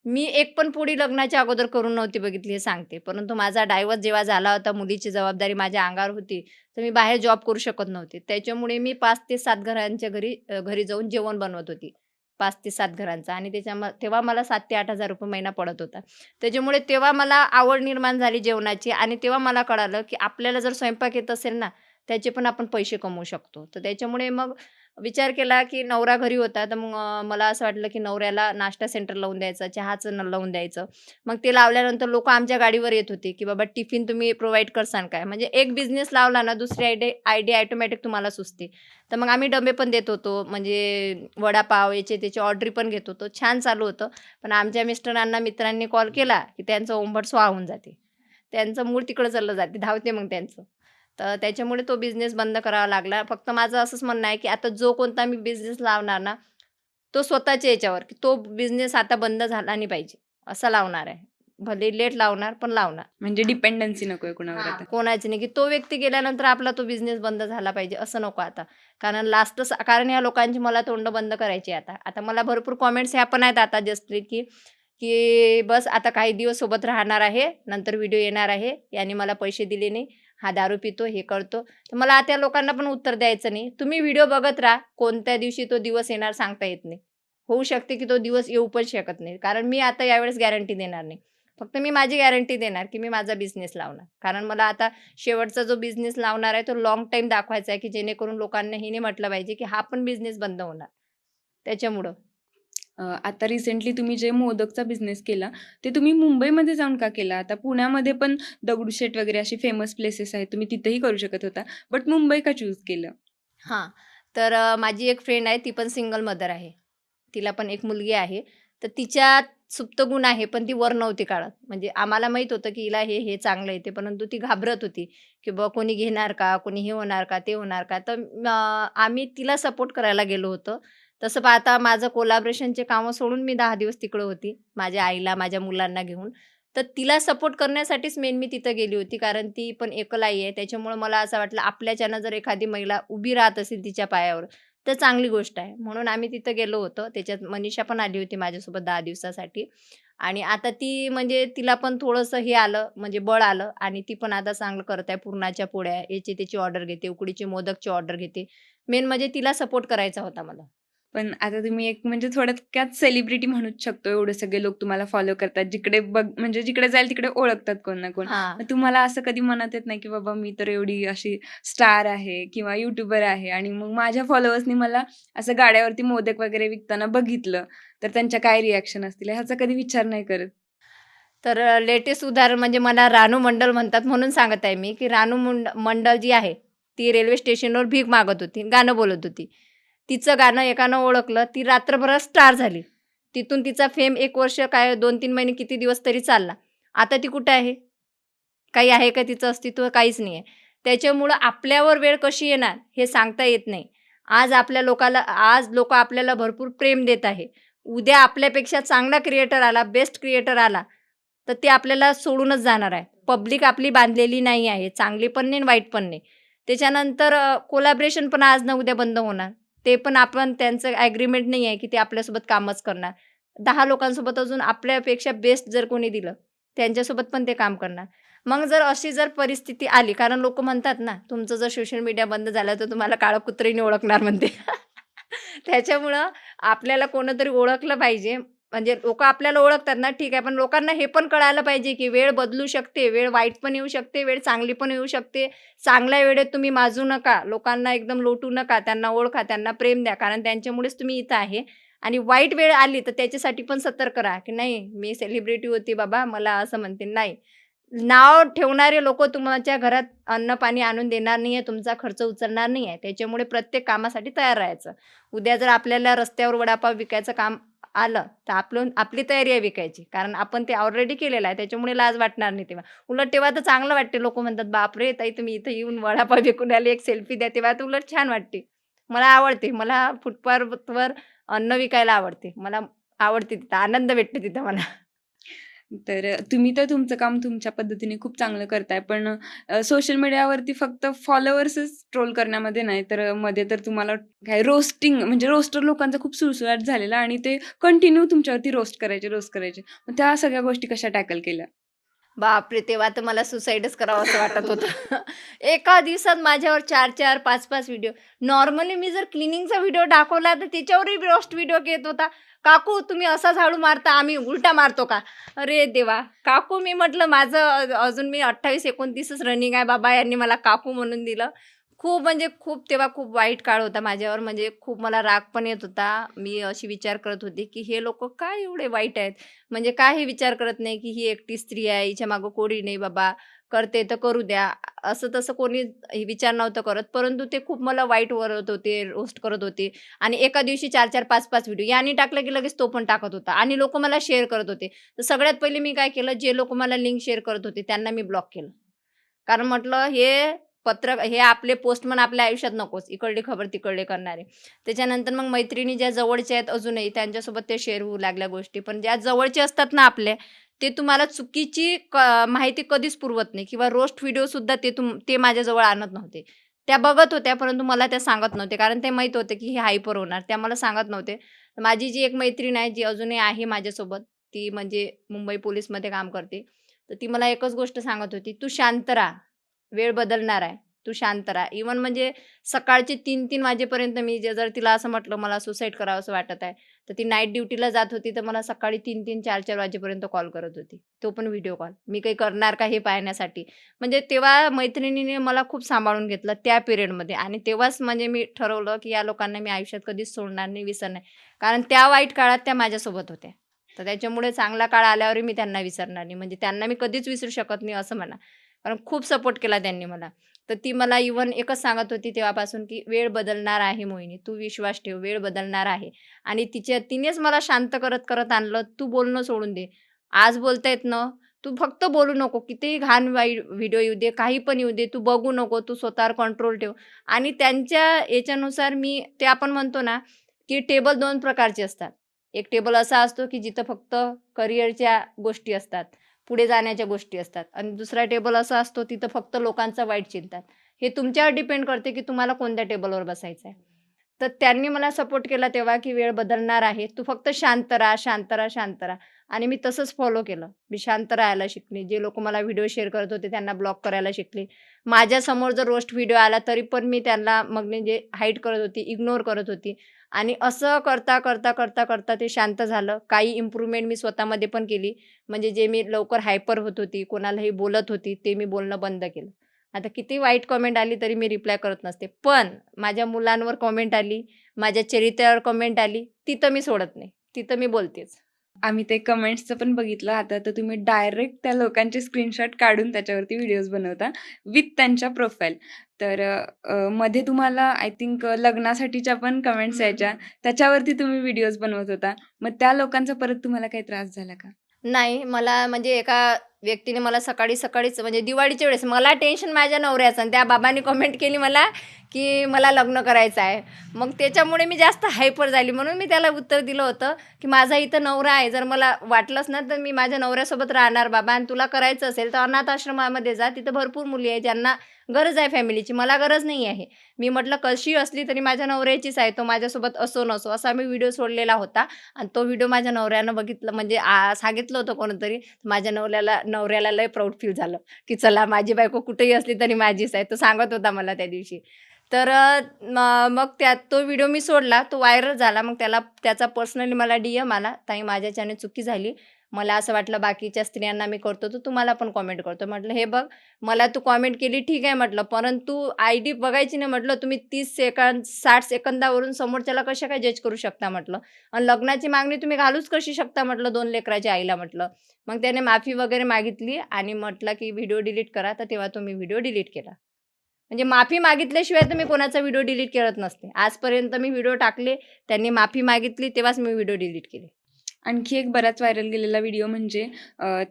S2: मी एक पण पोळी लग्नाच्या अगोदर करून नव्हती बघितली हे सांगते. परंतु माझा डायव्हर्स जेव्हा झाला होता, मुलीची जबाबदारी माझ्या अंगावर होती, तर मी बाहेर जॉब करू शकत नव्हते. त्याच्यामुळे मी 5 ते 7 घरांच्या घरी जाऊन जेवण बनवत होती. 5 ते 7 घरांचं आणि तेव्हा मला 7,000 ते 8,000 रुपये महिना पडत होता. त्याच्यामुळे तेव्हा मला आवड निर्माण झाली जेवणाची आणि तेव्हा मला कळालं, की आपल्याला जर स्वयंपाक येत असेल ना, त्याचे पण आपण पैसे कमवू शकतो. तर त्याच्यामुळे मग विचार केला की नवरा घरी होता, तर मग मला असं वाटलं की नवऱ्याला नाश्ता सेंटर लावून द्यायचं, चहाचं लावून द्यायचं. मग ते लावल्यानंतर लोकं आमच्या गाडीवर येत होते, की "बाबा टिफिन तुम्ही प्रोव्हाईड करसाल काय?" म्हणजे एक बिझनेस लावला ना, दुसरी आयडिया ऑटोमॅटिक तुम्हाला सुचते. तर मग आम्ही डबे पण देत होतो, म्हणजे वडापाव याचे त्याची ऑर्डरी पण घेत होतो. छान चालू होतं. पण आमच्या मिस्टरांना मित्रांनी कॉल केला, की त्यांचं ओंबट स्वाहा होऊन जाते. त्यांचं मूळ तिकडं चाललं जाते, धावते मग त्यांचं. तर त्याच्यामुळे तो बिझनेस बंद करावा लागला. फक्त माझं असंच म्हणणं आहे, की आता जो कोणता मी बिझनेस लावणार ना, तो स्वतःच्या याच्यावर, की तो बिझनेस आता बंद झाला नाही पाहिजे, असा लावणार आहे. भले लेट लावणार, पण लावणार.
S1: म्हणजे डिपेंडन्सी नकोय कुणावर
S2: हां.
S1: आता.
S2: कोणाची नाही, की तो व्यक्ती गेल्यानंतर आपला तो बिझनेस बंद झाला पाहिजे, असं नको आता. कारण ह्या लोकांची मला तोंड बंद करायची आहे आता. आता मला भरपूर कमेंट्स ह्या पण आहेत आता जस्ट की की बस आता काही दिवस सोबत राहणार आहे, नंतर व्हिडिओ येणार आहे, याने मला पैसे दिले नाही, हा दारू पितो, हे करतो. तर मला त्या लोकांना पण उत्तर द्यायचं नाही. तुम्ही व्हिडिओ बघत राहा, कोणत्या दिवशी तो दिवस येणार सांगता येत नाही. होऊ शकते की तो दिवस येऊ पण शकत नाही. कारण मी आता यावेळेस गॅरंटी देणार नाही. फक्त मी माझी गॅरंटी देणार, की मी माझा बिझनेस लावणार. कारण मला आता शेवटचा जो बिझनेस लावणार आहे, तो लाँग टाईम दाखवायचा आहे, की जेणेकरून लोकांना हे नाही म्हटलं पाहिजे, की हा पण बिझनेस बंद होणार. त्याच्यामुळं.
S1: आता रिसेंटली तुम्ही जे मोदकचा बिझनेस केला, ते तुम्ही मुंबईमध्ये जाऊन का केला? आता पुण्यामध्ये पण दगडूशेठ वगैरे अशी फेमस प्लेसेस आहेत. तुम्ही तिथेही करू शकत होता. बट मुंबई का चूज केलं?
S2: हां. तर माझी एक फ्रेंड आहे, ती पण सिंगल मदर आहे. तिला पण एक मुलगी आहे. तर तिच्यात सुप्त गुण आहे, पण ती वर नव्हती काढत. म्हणजे आम्हाला माहीत होतं, की हिला हे चांगलं येते, परंतु ती घाबरत होती, की बुवा कोणी घेणार का? कोणी हे होणार का? ते होणार का? तर आम्ही तिला सपोर्ट करायला गेलो होतो. तसं पाहता माझं कोलॅबोरेशनचे कामं सोडून मी 10 दिवस तिकडं होती. माझ्या आईला, माझ्या मुलांना घेऊन. तर तिला सपोर्ट करण्यासाठीच मेन मी तिथं गेली होती. कारण ती पण एकल आई आहे. त्याच्यामुळं मला असं वाटलं आपल्याच्यानं जर एखादी महिला उभी राहत असेल तिच्या पायावर, तर चांगली गोष्ट आहे. म्हणून आम्ही तिथं गेलो होतो. त्याच्यात मनीषा पण आली होती माझ्यासोबत 10 दिवसासाठी. आणि आता ती म्हणजे तिला पण थोडंसं हे आलं, म्हणजे बळ आलं आणि ती पण आता चांगलं करत आहे. पुरणाच्या पोळ्या, याची त्याची ऑर्डर घेते, उकडीचे मोदकची ऑर्डर घेते. मेन म्हणजे तिला सपोर्ट करायचा होता मला.
S1: पण आता तुम्ही एक म्हणजे थोडक्यात सेलिब्रिटी म्हणूच शकतो. एवढे सगळे लोक तुम्हाला फॉलो करतात. जिकडे म्हणजे जिकडे जाईल तिकडे ओळखतात कोण ना कोण.
S2: हां.
S1: मग तुम्हाला असं कधी मनात येत नाही, की बाबा मी तर एवढी अशी स्टार आहे किंवा यूट्यूबर आहे आणि मग माझ्या फॉलोअर्सनी मला असं गाड्यावरती मोदक वगैरे विकताना बघितलं, तर त्यांच्या काय रिएक्शन असतील ह्याचा कधी विचार नाही करत?
S2: तर लेटेस्ट उदाहरण म्हणजे मला रानू मंडल म्हणतात म्हणून सांगत आहे मी, की रानू मंडल जी आहे, ती रेल्वे स्टेशनवर भीक मागत होती, गाणं बोलत होती. तिचं गाणं एकानं ओळखलं, ती रात्रभरात स्टार झाली. तिथून तिचा फेम 1 वर्ष काय 2-3 महिने किती दिवस तरी चालला. आता ती कुठे आहे? काही आहे का तिचं अस्तित्व? काहीच नाही आहे. त्याच्यामुळं आपल्यावर वेळ कशी येणार हे सांगता येत नाही. आज लोकं आपल्याला भरपूर प्रेम देत आहे. उद्या आपल्यापेक्षा चांगला क्रिएटर आला, बेस्ट क्रिएटर आला, तर ते आपल्याला सोडूनच जाणार आहे. पब्लिक आपली बांधलेली नाही आहे. चांगली पण नाही आणि वाईट पण नाही. त्याच्यानंतर कोलॅबोरेशन पण आज ना उद्या बंद होणार. ते पण आपण त्यांचं ॲग्रीमेंट नाही आहे, की ते आपल्यासोबत कामच करणार. 10 लोकांसोबत अजून आपल्यापेक्षा बेस्ट जर कोणी दिलं, त्यांच्यासोबत पण ते काम करणार. मग जर अशी परिस्थिती आली, कारण लोकं म्हणतात ना, तुमचं जर सोशल मीडिया बंद झालं, तर तुम्हाला काळं कुत्र्याने ओळखणार म्हणते. त्याच्यामुळं आपल्याला कोणीतरी ओळखलं पाहिजे. म्हणजे लोकं आपल्याला ओळखतात ना, ठीक आहे. पण लोकांना हे पण कळायला पाहिजे, की वेळ बदलू शकते. वेळ वाईट पण येऊ शकते, वेळ चांगली पण येऊ शकते. चांगल्या वेळेत तुम्ही माजू नका. लोकांना एकदम लोटू नका. त्यांना ओळखा, त्यांना प्रेम द्या. कारण त्यांच्यामुळेच तुम्ही इथं आहे. आणि वाईट वेळ आली, तर त्याच्यासाठी पण सतर्क राहा, की नाही मी सेलिब्रिटी होती बाबा, मला असं म्हणते. नाही. नाव ठेवणारे लोकं तुमच्या घरात अन्न-पाणी आणून देणार नाहीये, तुमचा खर्च उचलणार नाहीये. त्याच्यामुळे प्रत्येक कामासाठी तयार राहायचं. उद्या जर आपल्याला रस्त्यावर वडापाव विकायचं काम आलं, तर आपली तयारी आहे विकायची. कारण आपण ते ऑलरेडी केलेलं आहे. त्याच्यामुळे लाज वाटणार नाही तेव्हा. उलट तेव्हा तर चांगलं वाटते. लोकं म्हणतात, "बापरे! ताई तुम्ही इथे येऊन वडापाव विकून राहिले, एक सेल्फी द्या." तेव्हा तर उलट छान वाटते. मला आवडते. मला फुटपाथवर अन्न विकायला आवडते. मला आवडते तिथं. आनंद भेटतो तिथं मला.
S1: तर तुम्ही तर तुमचं काम तुमच्या पद्धतीने खूप चांगलं करताय. पण सोशल मीडियावरती फक्त फॉलोअर्सच ट्रोल करण्यामध्ये नाही, तर मध्ये तर तुम्हाला काय रोस्टिंग म्हणजे रोस्टर लोकांचा खूप सुळसुळाट झालेला आणि ते कंटिन्यू तुमच्यावरती रोस्ट करायचे. मग त्या सगळ्या गोष्टी कशा टॅकल केल्या?
S2: बापरे! तेव्हा तर मला सुसाईडच करावंसं वाटत होतं. एका दिवसात माझ्यावर 4-4, 5-5 व्हिडिओ. नॉर्मली मी जर क्लीनिंगचा व्हिडिओ दाखवला, तर त्याच्यावरही रोस्ट व्हिडिओ येत होता. "काकू तुम्ही असा झाडू मारता, आम्ही उलटा मारतो का?" अरे देवा! काकू मी म्हटलं माझं अजून मी 28-29च रनिंग आहे बाबा, यांनी मला काकू म्हणून दिलं. खूप म्हणजे खूप तेव्हा खूप वाईट काळ होता माझ्यावर. म्हणजे खूप मला राग पण येत होता. मी अशी विचार करत होते, की हे लोकं काय एवढे वाईट आहेत? म्हणजे काय हे विचार करत नाही, की ही एकटी स्त्री आहे, हिच्या मागे कोणी नाही बाबा, करते तर करू द्या. असं तसं कोणी हे विचार नव्हतं करत. परंतु ते खूप मला वाईट बोलत होते, रोस्ट करत होते आणि एका दिवशी 4-4, 5-5 व्हिडिओ याने टाकलं, की लगेच तो पण टाकत होता आणि लोकं मला शेअर करत होते. तर सगळ्यात पहिले मी काय केलं, जे लोकं मला लिंक शेअर करत होते त्यांना मी ब्लॉक केलं. कारण म्हटलं हे आपले पोस्टमन आपल्या आयुष्यात नकोच. इकडली खबर तिकडले करणारे. त्याच्यानंतर मग मैत्रिणी ज्या जवळच्या आहेत अजूनही त्यांच्यासोबत ते शेअर होऊ लागल्या गोष्टी. पण ज्या जवळचे असतात ना आपले, ते तुम्हाला चुकीची माहिती कधीच पुरवत नाही किंवा रोस्ट व्हिडिओसुद्धा ते माझ्याजवळ आणत नव्हते. त्या बघत होत्या, परंतु मला त्या सांगत नव्हते. कारण ते माहीत होते, की हे हायपर होणार. त्या मला सांगत नव्हते. माझी जी एक मैत्रीण आहे, जी अजूनही आहे माझ्यासोबत, ती म्हणजे मुंबई पोलिसमध्ये काम करते. तर ती मला एकच गोष्ट सांगत होती, "तू शांत राहा. वेळ बदलणार आहे. तू शांत राहा." इव्हन म्हणजे सकाळचे 3-3 वाजेपर्यंत मी जर तिला असं म्हटलं, "मला सुसाईड करावंसं वाटत आहे." तर ती नाईट ड्युटीला जात होती, तर मला सकाळी 3-3, 4-4 वाजेपर्यंत कॉल करत होती. तो पण व्हिडिओ कॉल. मी काही करणार का हे पाहण्यासाठी. म्हणजे तेव्हा मैत्रिणीने मला खूप सांभाळून घेतलं त्या पिरियडमध्ये आणि तेव्हाच म्हणजे मी ठरवलं, की या लोकांना मी आयुष्यात कधीच सोडणार नाही, विसरणार नाही. कारण त्या वाईट काळात त्या माझ्यासोबत होत्या. तर त्याच्यामुळे चांगला काळ आल्यावरही मी त्यांना विसरणार नाही. म्हणजे त्यांना मी कधीच विसरू शकत नाही असं म्हणा. कारण खूप सपोर्ट केला त्यांनी मला. तर ती मला इव्हन एकच सांगत होती तेव्हापासून, की "वेळ बदलणार आहे मोहिनी, तू विश्वास ठेव, वेळ बदलणार आहे." आणि तिनेच मला शांत करत आणलं, "तू बोलणं सोडून दे. आज बोलतायत ना, तू फक्त बोलू नको. कितीही घाण वाईट व्हिडिओ येऊ दे, काही पण येऊ दे, तू बघू नको. तू स्वतःवर कंट्रोल ठेव." आणि त्यांच्या याच्यानुसार ते आपण म्हणतो ना, की टेबल 2 प्रकारचे असतात. एक टेबल असा असतो, की जिथं फक्त करिअरच्या गोष्टी असतात. पुढे जाण्याच्या गोष्टी असतात आणि दुसरा टेबल असा असतो तिथं फक्त लोकांचं वाईट चिंतन. हे तुमच्यावर डिपेंड करते, की तुम्हाला कोणत्या टेबलवर बसायचं आहे. तर त्यांनी मला सपोर्ट केला तेव्हा, की वेळ बदलणार आहे. तू फक्त शांत राहा, शांत राहा, शांत राहा आणि मी तसंच फॉलो केलं. मी शांत राहायला शिकले. जे लोकं मला व्हिडिओ शेअर करत होते त्यांना ब्लॉक करायला शिकले. माझ्यासमोर जर रोस्ट व्हिडिओ आला तरी पण मी त्यांना मग म्हणजे हाईड करत होती, इग्नोर करत होती आणि असं करता ते शांत झालं. काही इम्प्रूव्हमेंट मी स्वतःमध्ये पण केली. म्हणजे जे मी लवकर हायपर होत होती, कोणालाही बोलत होती, ते मी बोलणं बंद केलं. आता किती वाईट कमेंट आली तरी मी रिप्लाय करत नसते. पण माझ्या मुलांवर कमेंट आली, माझ्या चरित्र्यावर कमेंट आली, तिथं मी सोडत नाही. तिथं मी बोलतेच.
S1: आम्ही ते कमेंट्सचं पण बघितलं. आता तर तुम्ही डायरेक्ट त्या लोकांचे स्क्रीनशॉट काढून त्याच्यावरती व्हिडिओज बनवता विथ त्यांच्या प्रोफाईल. तर मध्ये तुम्हाला आय थिंक लग्नासाठीच्या पण कमेंट्स यायच्या. त्याच्यावरती तुम्ही व्हिडिओज बनवत होता. मग त्या लोकांचा परत तुम्हाला काही त्रास झाला का?
S2: नाही, मला म्हणजे एका व्यक्तीने मला सकाळीच म्हणजे दिवाळीच्या वेळेस मला टेन्शन माझ्या नवऱ्याचं आणि त्या बाबांनी कमेंट केली मला, की मला लग्न करायचं आहे. मग त्याच्यामुळे मी जास्त हायपर झाली. म्हणून मी त्याला उत्तर दिलं होतं, की माझा इथं नवरा आहे. जर मला वाटलंच ना, तर मी माझ्या नवऱ्यासोबत राहणार बाबा आणि तुला करायचं असेल तर अनाथ आश्रमामध्ये जा. तिथं भरपूर मुली आहेत ज्यांना गरज आहे फॅमिलीची. मला गरज नाही आहे. मी म्हटलं कशी असली तरी माझ्या नवऱ्याचीच आहे. तो माझ्यासोबत असो नसो असा मी व्हिडिओ सोडलेला होता आणि तो व्हिडिओ माझ्या नवऱ्यानं बघितलं म्हणजे सांगितलं होतं कोणीतरी. माझ्या नवऱ्याला लय प्राउड फील झालं, की चला माझी बायको कुठेही असली तरी माझीच आहे. तो सांगत होता मला त्या दिवशी. तर मग त्यात तो व्हिडिओ मी सोडला. तो व्हायरल झाला. मग त्याचा पर्सनली मला डी-एम आला, "ताई माझ्याच्याने चुकी झाली. मला असं वाटलं बाकीच्या स्त्रियांना मी करतो, तर तुम्हाला पण कमेंट करतो." म्हटलं, "हे बघ, मला तू कमेंट केली ठीक आहे," म्हटलं, "परंतु आयडी बघायची नाही," म्हटलं, "तुम्ही 30 सेकंद, 60 सेकंदावरून समोरच्याला कशा काय जज करू शकता," म्हटलं. "आणि लग्नाची मागणी तुम्ही घालूच कशी शकता," म्हटलं, "2 लेकराच्या आईला," म्हटलं. मग त्याने माफी वगैरे मागितली आणि म्हटलं, की "व्हिडिओ डिलीट करा." तर तेव्हा तो मी व्हिडिओ डिलीट केला. म्हणजे माफी मागितल्याशिवाय तर मी कोणाचा व्हिडिओ डिलीट करत नसते. आजपर्यंत मी व्हिडिओ टाकले, त्यांनी माफी मागितली तेव्हाच मी व्हिडिओ डिलीट केले.
S1: आणखी एक बराच व्हायरल गेलेला व्हिडिओ म्हणजे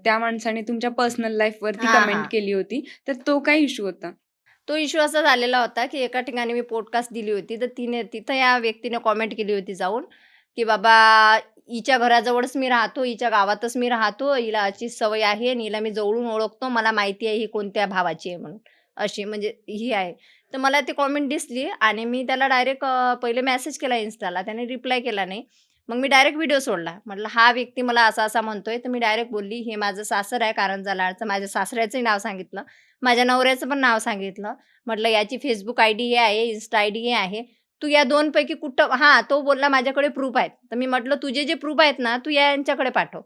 S1: त्या माणसाने तुमच्या पर्सनल लाईफवरती
S2: हां,
S1: कमेंट
S2: हां.
S1: केली होती. तर तो काय इश्यू होता?
S2: तो इश्यू असा झालेला होता, की एका ठिकाणी मी पॉडकास्ट दिली होती. तर तिथं या व्यक्तीने कमेंट केली होती जाऊन, की "बाबा हिच्या घराजवळच मी राहतो, हिच्या गावातच मी राहतो, हिला अशीच सवय आहे आणि हिला मी जवळून ओळखतो. मला माहिती आहे ही कोणत्या भावाची आहे म्हणून." अशी म्हणजे ही आहे. तर मला ती कमेंट दिसली आणि मी त्याला डायरेक्ट पहिले मेसेज केला Instaला. त्याने रिप्लाय केला नाही. मग मी डायरेक्ट व्हिडिओ सोडला. म्हटलं हा व्यक्ती मला असा-असा म्हणतोय, तर मी डायरेक्ट बोलली, "हे माझं सासर आहे कारंजा लाडचं." माझ्या सासऱ्याचंही नाव सांगितलं. माझ्या नवऱ्याचं पण नाव सांगितलं. म्हटलं याची Facebook आयडी हे आहे, Insta आयडी हे आहे. तू या 2 पैकी कुठं हां, तो बोलला माझ्याकडे प्रूफ आहेत. तर मी म्हटलं तुझे जे प्रूफ आहेत ना, तू यांच्याकडे पाठव.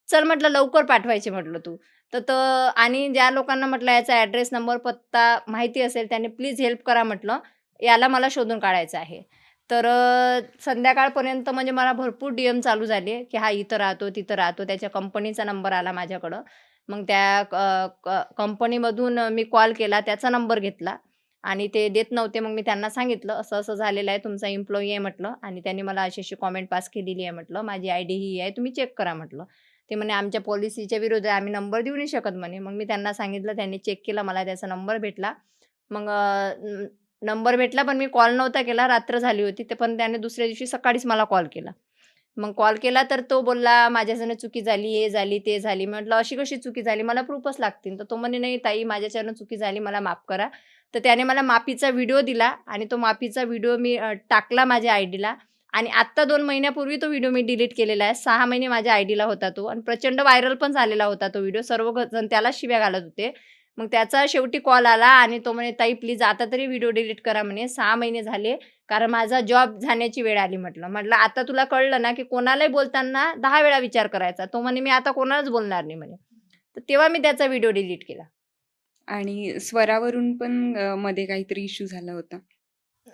S2: चल म्हटलं लवकर पाठवायचे म्हटलं तू. आणि ज्या लोकांना म्हटलं याचा ॲड्रेस, नंबर, पत्ता माहिती असेल त्यांनी प्लीज हेल्प करा म्हटलं. याला मला शोधून काढायचं आहे. संध्याकाळपर्यंत म्हणजे मला भरपूर डी-एम चालू झाले, की हा इथं राहतो, तिथं राहतो. त्याच्या कंपनीचा नंबर आला माझ्याकडं. मग त्या कंपनीमधून मी कॉल केला, त्याचा नंबर घेतला आणि ते देत नव्हते. मग मी त्यांना सांगितलं, "असं-असं झालेलं आहे, तुमचा एम्प्लॉयी आहे," म्हटलं "आणि त्यांनी मला अशी-अशी कॉमेंट पास केलेली आहे," म्हटलं. "माझी आयडी ही आहे, तुम्ही चेक करा," म्हटलं. ते म्हणे, "आमच्या पॉलिसीच्या विरुद्ध आहे, आम्ही नंबर देऊ नाही शकत," म्हणे. मग मी त्यांना सांगितलं, त्यांनी चेक केला, मला त्याचा नंबर भेटला. मग नंबर भेटला, पण मी कॉल नव्हता केला, रात्र झाली होती. पण त्याने दुसऱ्या दिवशी सकाळीच मला कॉल केला. मग कॉल केला तर तो बोलला, "माझ्याच्यानं चुकी झाली, हे झाली, ते झाली." म्हटलं, "अशी कशी चुकी झाली? मला प्रूफच लागतील." तर तो म्हणे, "नाही ताई, माझ्याच्यानं चुकी झाली, मला माफ करा." तर त्याने मला माफीचा व्हिडिओ दिला आणि तो माफीचा व्हिडिओ मी टाकला माझ्या आयडीला आणि आत्ता 2 महिन्यापूर्वी तो व्हिडिओ मी डिलीट केलेला आहे. 6 महिने माझ्या आयडीला होता तो आणि प्रचंड व्हायरल पण झालेला होता तो व्हिडिओ. सर्व जण त्यालाच शिव्या घालत होते. मग त्याचा शेवटी कॉल आला आणि तो म्हणे, "ताई प्लीज आता तरी व्हिडिओ डिलीट करा," म्हणे. "6 महिने झाले कारण माझा जॉब जाण्याची वेळ आली," म्हटलं. म्हटलं, "आता तुला कळलं ना, की कोणालाही बोलताना 10 वेळा विचार करायचा." तो म्हणे, "मी आता कोणालाच बोलणार नाही," म्हणे. तर तेव्हा मी त्याचा व्हिडिओ डिलीट केला.
S1: आणि स्वरावरून पण मध्ये काहीतरी इश्यू झाला होता.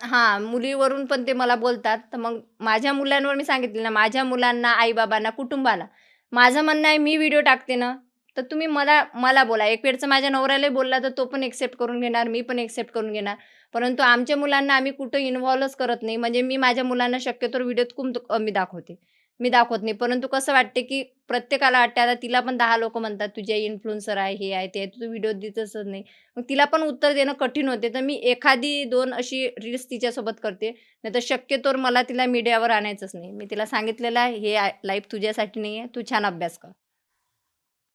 S2: हां, मुलीवरून पण ते मला बोलतात. तर मग माझ्या मुलांवर मी सांगितलं ना, माझ्या मुलांना, आई-बाबांना, कुटुंबाला माझं म्हणणं आहे, मी व्हिडिओ टाकते ना, तर तुम्ही मला मला बोला. एक वेळचं माझ्या नवऱ्यालाही बोलला, तर तो पण एक्सेप्ट करून घेणार, मी पण एक्सेप्ट करून घेणार. परंतु आमच्या मुलांना आम्ही कुठं इन्व्हॉल्वच करत नाही. म्हणजे मी माझ्या मुलांना शक्यतोवर व्हिडिओत खूप कमी दाखवते. मी दाखवत नाही. परंतु कसं वाटते, की प्रत्येकाला वाटते, आता तिला पण 10 लोकं म्हणतात, "तुझी इन्फ्लुएन्सर आहे, हे आहे, ते आहे, तू व्हिडिओ देतच नाही." मग तिला पण उत्तर देणं कठीण होते. तर मी एखादी 2 अशी रील्स तिच्यासोबत करते. नाहीतर शक्यतोवर मला तिला मीडियावर आणायचंच नाही. मी तिला सांगितलेलं आहे, "हे लाईफ तुझ्यासाठी नाही आहे. तू छान अभ्यास कर."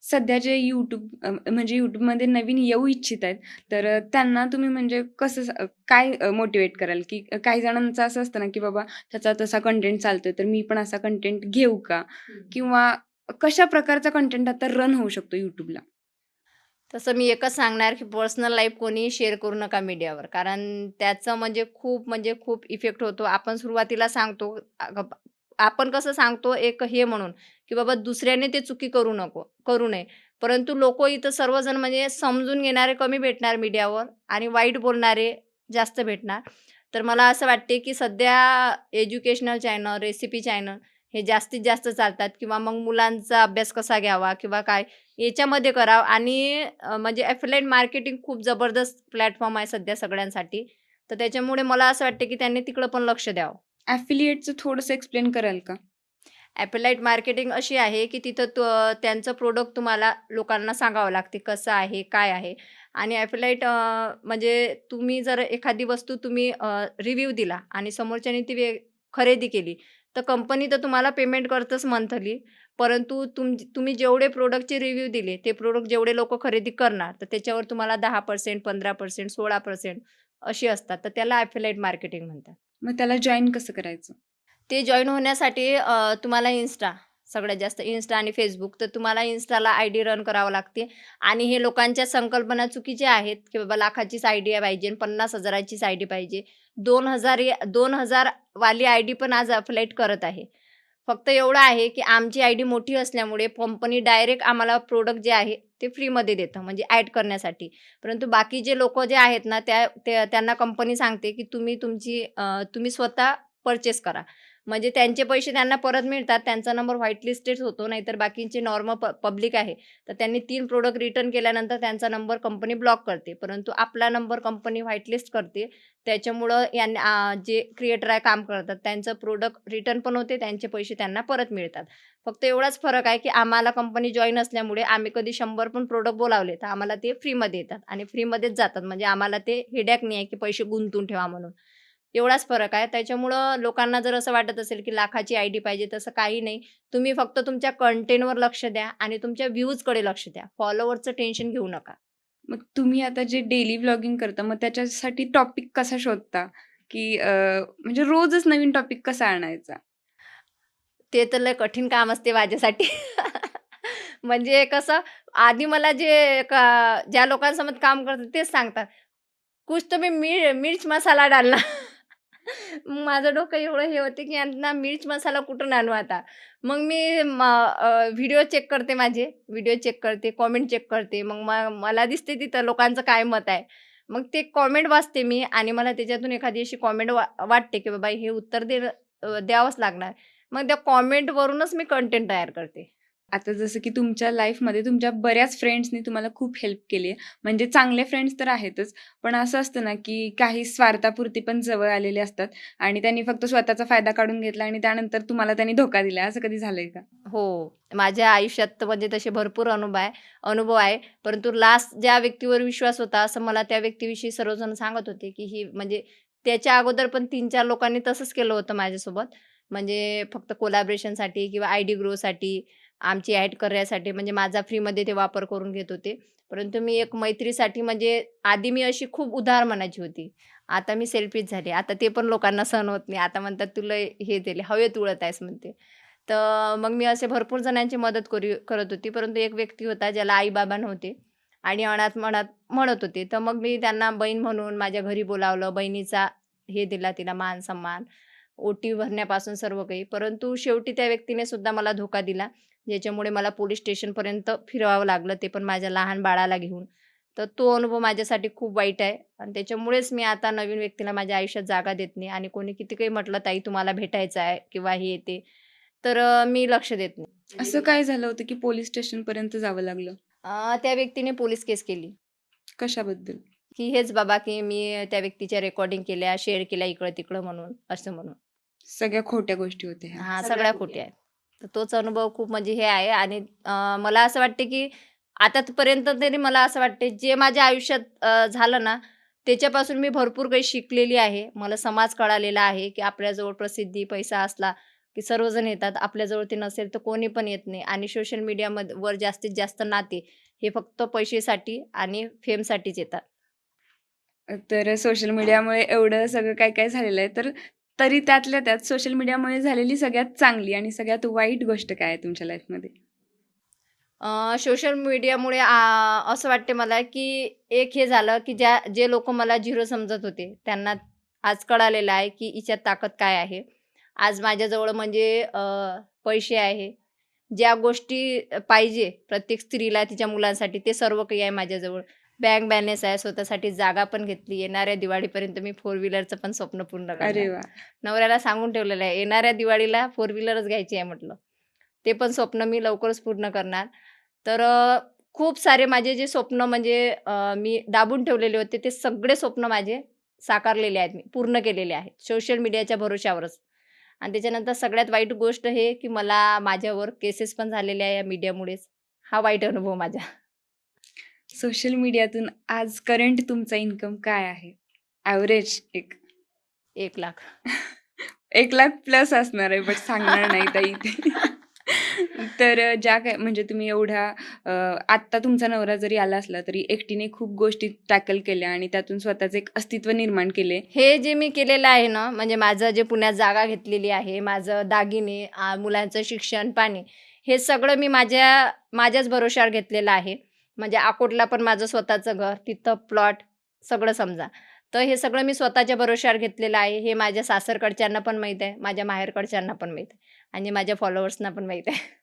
S1: सध्या जे म्हणजे YouTubeमध्ये नवीन येऊ इच्छित आहेत, तर त्यांना तुम्ही म्हणजे कसं काय मोटिव्हेट कराल? की काही जणांचं असं असतं ना, की बाबा त्याचा तसा कंटेंट चालतोय, तर मी पण असा कंटेंट घेऊ का? किंवा कशा प्रकारचा कंटेंट आता रन होऊ शकतो YouTubeला?
S2: तसं मी एकच सांगणार, की पर्सनल लाईफ कोणीही शेअर करू नका मीडियावर. कारण त्याचं म्हणजे खूप इफेक्ट होतो. आपण सुरुवातीला सांगतो आपण कसं सांगतो एक हे म्हणून, की बाबा दुसऱ्याने ते चुकी करू नये. परंतु लोकं इथं सर्वजण म्हणजे समजून घेणारे कमी भेटणार मीडियावर आणि वाईट बोलणारे जास्त भेटणार. तर मला असं वाटते, की सध्या एज्युकेशनल चॅनल, रेसिपी चॅनल हे जास्तीत जास्त चालतात किंवा मग मुलांचा अभ्यास कसा घ्यावा किंवा काय याच्यामध्ये करावं आणि म्हणजे ॲफिलिएट मार्केटिंग खूप जबरदस्त प्लॅटफॉर्म आहे सध्या सगळ्यांसाठी. तर त्याच्यामुळे मला असं वाटतं, की त्यांनी तिकडं पण लक्ष द्यावं.
S1: ॲफिलिएटचं थोडंसं एक्सप्लेन कराल का?
S2: ॲफिलाईट मार्केटिंग अशी आहे, की तिथं त्यांचं प्रोडक्ट तुम्हाला लोकांना सांगावं लागते, कसं आहे, काय आहे आणि म्हणजे तुम्ही जर एखादी वस्तू तुम्ही रिव्ह्यू दिला आणि समोरच्याने ती खरेदी केली, तर कंपनी तर तुम्हाला पेमेंट करतच मंथली. परंतु तुम्ही जेवढे प्रॉडक्टचे रिव्ह्यू दिले, ते प्रॉडक्ट जेवढे लोकं खरेदी करणार, तर त्याच्यावर तुम्हाला 10%, 15%, 16% अशी असतात. तर त्याला ॲफिलाईट मार्केटिंग म्हणतात.
S1: मग त्याला जॉइन कसं करायचं?
S2: ते जॉइन होण्यासाठी तुम्हाला सगळ्यात जास्त Insta आणि Facebook. तर तुम्हाला Instaला आयडी रन करावं लागते आणि हे लोकांच्या संकल्पना चुकीच्या आहेत, की बाबा लाखाचीच आयडी पाहिजे, 50,000चीच आयडी पाहिजे. 2,000 वाली आयडी पण आज अफिलिएट करत आहे. फक्त एवढं आहे, की आमची आयडी मोठी असल्यामुळे कंपनी डायरेक्ट आम्हाला प्रॉडक्ट जे आहे ते फ्रीमध्ये देतं म्हणजे ॲड करण्यासाठी. परंतु बाकी जे लोकं जे आहेत ना, त्यांना कंपनी सांगते, की तुम्ही स्वतः पर्चेस करा. म्हणजे त्यांचे पैसे त्यांना परत मिळतात. त्यांचा नंबर व्हाईट लिस्टेड होतो. नाहीतर बाकीचे नॉर्मल पब्लिक आहे. तर त्यांनी 3 प्रॉडक्ट रिटर्न केल्यानंतर त्यांचा नंबर कंपनी ब्लॉक करते. परंतु आपला नंबर कंपनी व्हाईट लिस्ट करते. त्याच्यामुळं जे क्रिएटर आहे काम करतात त्यांचं प्रॉडक्ट रिटर्न पण होते. त्यांचे पैसे त्यांना परत मिळतात. फक्त एवढाच फरक आहे, की आम्हाला कंपनी जॉइन असल्यामुळे आम्ही कधी 100 पण प्रॉडक्ट बोलावले, तर आम्हाला ते फ्रीमध्ये येतात आणि फ्रीमध्येच जातात. म्हणजे आम्हाला ते हेडॅक नाही आहे, की पैसे गुंतवून ठेवा म्हणून. एवढाच फरक आहे. त्याच्यामुळं लोकांना जर असं वाटत असेल, की लाखाची आयडी पाहिजे, तसं काही नाही. तुम्ही फक्त तुमच्या कंटेंटवर लक्ष द्या आणि तुमच्या व्ह्यूजकडे लक्ष द्या. फॉलोअर्सचं टेन्शन घेऊ नका.
S1: मग तुम्ही आता जे डेली व्लॉगिंग करता, मग त्याच्यासाठी टॉपिक कसा शोधता? की म्हणजे रोजच नवीन टॉपिक कसा आणायचा?
S2: ते तर लय कठीण काम असते माझ्यासाठी. म्हणजे कसं आधी मला ज्या लोकांसोबत काम करतात तेच सांगतात, "कुछ तो भी मिर्च मसाला डालना." मग माझं डोकं एवढं हे होते, की यांना मिर्च मसाला कुठून आणू आता? मग मी व्हिडिओ चेक करते माझे, व्हिडिओ चेक करते, कमेंट चेक करते. मग मला दिसते तिथं लोकांचं काय मत आहे. मग ते कमेंट वाचते मी आणि मला त्याच्यातून एखादी अशी कमेंट वाटते, की बाबा हे उत्तर द्यावंच लागणार. मग त्या कमेंटवरूनच मी कंटेंट तयार करते.
S1: आता जसं की तुमच्या लाईफमध्ये तुमच्या बऱ्याच फ्रेंड्सनी तुम्हाला खूप हेल्प केली आहे. म्हणजे चांगले फ्रेंड्स तर आहेतच, पण असं असतं ना, की काही स्वार्थापुरती पण जवळ आलेले असतात आणि त्यांनी फक्त स्वतःचा फायदा काढून घेतला आणि त्यानंतर तुम्हाला त्यांनी धोका दिला. असं कधी झालंय का?
S2: हो. माझ्या आयुष्यात तर म्हणजे तसे भरपूर अनुभव आहे. परंतु लास्ट ज्या व्यक्तीवर विश्वास होता, असं मला त्या व्यक्तीविषयी सर्वजण सांगत होते, की ही म्हणजे त्याच्या अगोदर पण 3-4 लोकांनी तसंच केलं होतं माझ्यासोबत. म्हणजे फक्त कोलॅबोरेशनसाठी किंवा आयडी ग्रोसाठी, आमची ॲड करण्यासाठी म्हणजे माझा फ्रीमध्ये ते वापर करून घेत होते. परंतु मी एक मैत्रीसाठी म्हणजे आधी मी अशी खूप उदार मनाची होती. आता मी सेल्फिश झाले. आता ते पण लोकांना सहन होत नाही. आता म्हणतात, "तुला हे दिले, हवेत उडत आहेस" म्हणते. तर मग मी असे भरपूर जणांची मदत करत होती. परंतु एक व्यक्ती होता ज्याला आई-बाबा नव्हते आणि अनाथ म्हणत होते. तर मग मी त्यांना बहीण म्हणून माझ्या घरी बोलावलं. बहिणीचा हे दिला तिला मान-सन्मान, ओटी भरण्यापासून सर्व काही. परंतु शेवटी त्या व्यक्तीने सुद्धा मला धोका दिला. ज्याच्यामुळे मला पोलिस स्टेशनपर्यंत फिरवावं लागलं, ते पण माझ्या लहान बाळाला घेऊन. तर तो अनुभव माझ्यासाठी खूप वाईट आहे आणि त्याच्यामुळेच मी आता नवीन व्यक्तीला माझ्या आयुष्यात जागा देत नाही आणि कोणी किती काही म्हटलं, "ताई तुम्हाला भेटायचं आहे" किंवा हे ते, तर मी लक्ष देत नाही.
S1: असं काय झालं होतं, की पोलिस स्टेशनपर्यंत जावं लागलं?
S2: त्या व्यक्तीने पोलीस केस केली,
S1: कशाबद्दल?
S2: की हेच बाबा, की मी त्या व्यक्तीच्या रेकॉर्डिंग केल्या, शेअर केल्या इकडं-तिकडं म्हणून, असं म्हणून.
S1: सगळ्या खोट्या गोष्टी होत्या ह्या.
S2: हां, सगळ्या खोट्या आहेत. तर तोच अनुभव खूप म्हणजे हे आहे आणि मला असं वाटते, की आतापर्यंत तरी मला असं वाटते, जे माझ्या आयुष्यात झालं ना, त्याच्यापासून मी भरपूर काही शिकलेली आहे. मला समाज कळालेला आहे, की आपल्याजवळ प्रसिद्धी, पैसा असला, की सर्वजण येतात. आपल्याजवळ ते नसेल तर कोणी पण येत नाही आणि सोशल वर जास्तीत जास्त नाते हे फक्त पैशासाठी आणि फेमसाठीच येतात.
S1: तर सोशल मीडियामुळे एवढं सगळं काय-काय झालेलं आहे. तर तरी त्यातल्या त्यात सोशल मीडियामुळे झालेली सगळ्यात चांगली आणि सगळ्यात वाईट गोष्ट काय आहे तुमच्या लाईफमध्ये?
S2: सोशल मीडियामुळे असं वाटते मला, की एक हे झालं, की जे लोकं मला झिरो समजत होते, त्यांना आज कळालेलं आहे, की हिच्यात ताकद काय आहे. आज माझ्याजवळ म्हणजे पैसे आहे. ज्या गोष्टी पाहिजे प्रत्येक स्त्रीला तिच्या मुलांसाठी, ते सर्व काही आहे माझ्याजवळ. बँक बॅलन्स आहे, स्वतःसाठी जागा पण घेतली. येणाऱ्या दिवाळीपर्यंत मी फोर व्हीलरचं पण स्वप्न पूर्ण
S1: अरे
S2: करणार.
S1: वाह!
S2: नवऱ्याला सांगून ठेवलेलं आहे, येणाऱ्या दिवाळीला फोर व्हीलरच घ्यायची आहे म्हटलं. ते पण स्वप्न मी लवकरच पूर्ण करणार. तर खूप सारे माझे जे स्वप्न म्हणजे मी दाबून ठेवलेले होते, ते सगळे स्वप्न माझे साकारलेले आहेत मी, पूर्ण केलेले आहेत. सोशल मीडियाच्या भरोश्यावरच. आणि त्याच्यानंतर सगळ्यात वाईट गोष्ट हे, की मला माझ्यावर केसेस पण झालेल्या आहे या मीडियामुळेच. हा वाईट अनुभव माझा.
S1: सोशल मीडियातून आज करंट तुमचा इन्कम काय आहे? ॲव्हरेज एक?
S2: 1,00,000.
S1: 1,00,000 प्लस असणार आहे, बट सांगणार नाही ताई इथे. तर ज्या काय म्हणजे तुम्ही एवढ्या अ, आत्ता तुमचा नवरा जरी आला असला, तरी एकटीने खूप गोष्टी टॅकल केल्या आणि त्यातून स्वतःचं एक अस्तित्व निर्माण केले.
S2: हे जे मी केलेलं आहे ना, म्हणजे माझं जे पुण्यात जागा घेतलेली आहे, माझं दागिने, मुलांचं शिक्षण, पाणी, हे सगळं मी माझ्याच भरोश्यावर घेतलेलं आहे. म्हणजे अकोटला पण माझं स्वतःचं घर, तिथं प्लॉट, सगळं समजा. तर हे सगळं मी स्वतःच्या भरोश्यावर घेतलेलं आहे. हे माझ्या सासरकडच्यांना पण माहीत आहे, माझ्या माहेरकडच्यांना पण माहीत आहे आणि माझ्या फॉलोअर्सना पण माहीत आहे.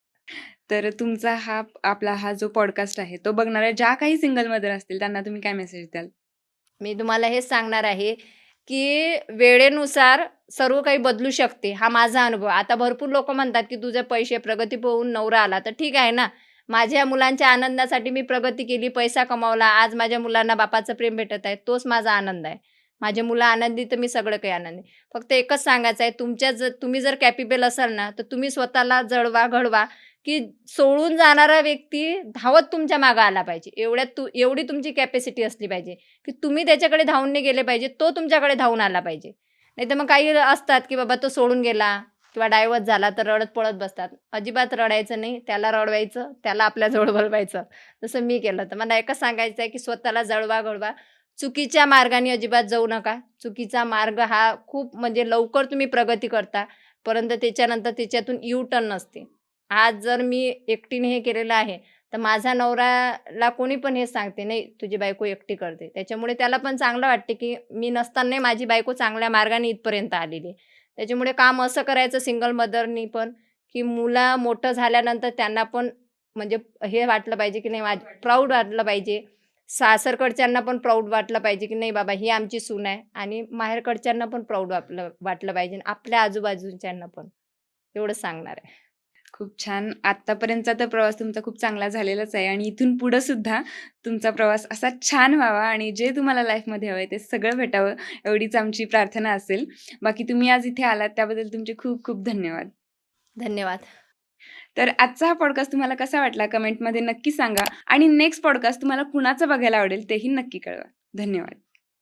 S1: तर तुमचा आपला हा जो पॉडकास्ट आहे, तो बघणाऱ्या ज्या काही सिंगल मदर असतील, त्यांना तुम्ही काय मेसेज द्याल?
S2: मी तुम्हाला हेच सांगणार आहे, की वेळेनुसार सर्व काही बदलू शकते. हा माझा अनुभव. आता भरपूर लोकं म्हणतात, की तुझे पैसे, प्रगती पाहून नवरा आला. तर ठीक आहे ना. माझ्या मुलांच्या आनंदासाठी मी प्रगती केली, पैसा कमावला. आज माझ्या मुलांना बापाचं प्रेम भेटत आहे. तोच माझा आनंद आहे. माझे मुलं आनंदी तर मी सगळं काही आनंदी. फक्त एकच सांगायचं आहे, तुम्ही जर कॅपेबल असाल ना, तर तुम्ही स्वतःला जळवा, घडवा, की सोडून जाणारा व्यक्ती धावत तुमच्या मागे आला पाहिजे. एवढी तुमची कॅपॅसिटी असली पाहिजे. की तुम्ही त्याच्याकडे धावून नाही गेले पाहिजे, तो तुमच्याकडे धावून आला पाहिजे. नाहीतर मग काही असतात, की बाबा तो सोडून गेला किंवा डायव्हर्स झाला तर रडत पळत बसतात. अजिबात रडायचं नाही, त्याला रडवायचं, त्याला आपल्याजवळ बोलवायचं. जसं मी केलं. तर मला एकच सांगायचं आहे, की स्वतःला जळवा-घडवा. चुकीच्या मार्गाने अजिबात जाऊ नका. चुकीचा मार्ग हा खूप म्हणजे लवकर तुम्ही प्रगती करता, परंतु त्याच्यानंतर त्याच्यातून यू टर्न नसते. आज जर मी एकटीने हे केलेलं आहे, तर माझा नवऱ्याला कोणी पण हे सांगते, "नाही, तुझी बायको एकटी करते." त्याच्यामुळे त्याला पण चांगलं वाटते, की मी नसतानाही माझी बायको चांगल्या मार्गाने इथपर्यंत आलेली आहे. त्याच्यामुळे काम असं करायचं सिंगल मदरनी पण, की मुलं मोठं झाल्यानंतर त्यांना पण म्हणजे हे वाटलं पाहिजे, की नाही प्राउड वाटलं पाहिजे. सासरकडच्यांना पण प्राउड वाटलं पाहिजे, की नाही बाबा ही आमची सून आहे आणि माहेरकडच्यांना पण प्राउड वाटलं वाटलं पाहिजे आणि आपल्या आजूबाजूच्यांना पण. एवढंच सांगणार आहे.
S1: खूप छान. आत्तापर्यंतचा तर प्रवास तुमचा खूप चांगला झालेलाच आहे आणि इथून पुढे सुद्धा तुमचा प्रवास असा छान व्हावा आणि जे तुम्हाला लाईफमध्ये हवंय ते सगळं भेटावं एवढीच आमची प्रार्थना असेल. बाकी तुम्ही आज इथे आलात त्याबद्दल तुमचे खूप खूप धन्यवाद.
S2: धन्यवाद.
S1: तर आजचा हा पॉडकास्ट तुम्हाला कसा वाटला कमेंटमध्ये नक्की सांगा आणि नेक्स्ट पॉडकास्ट तुम्हाला कुणाचा बघायला आवडेल तेही नक्की कळवा. धन्यवाद.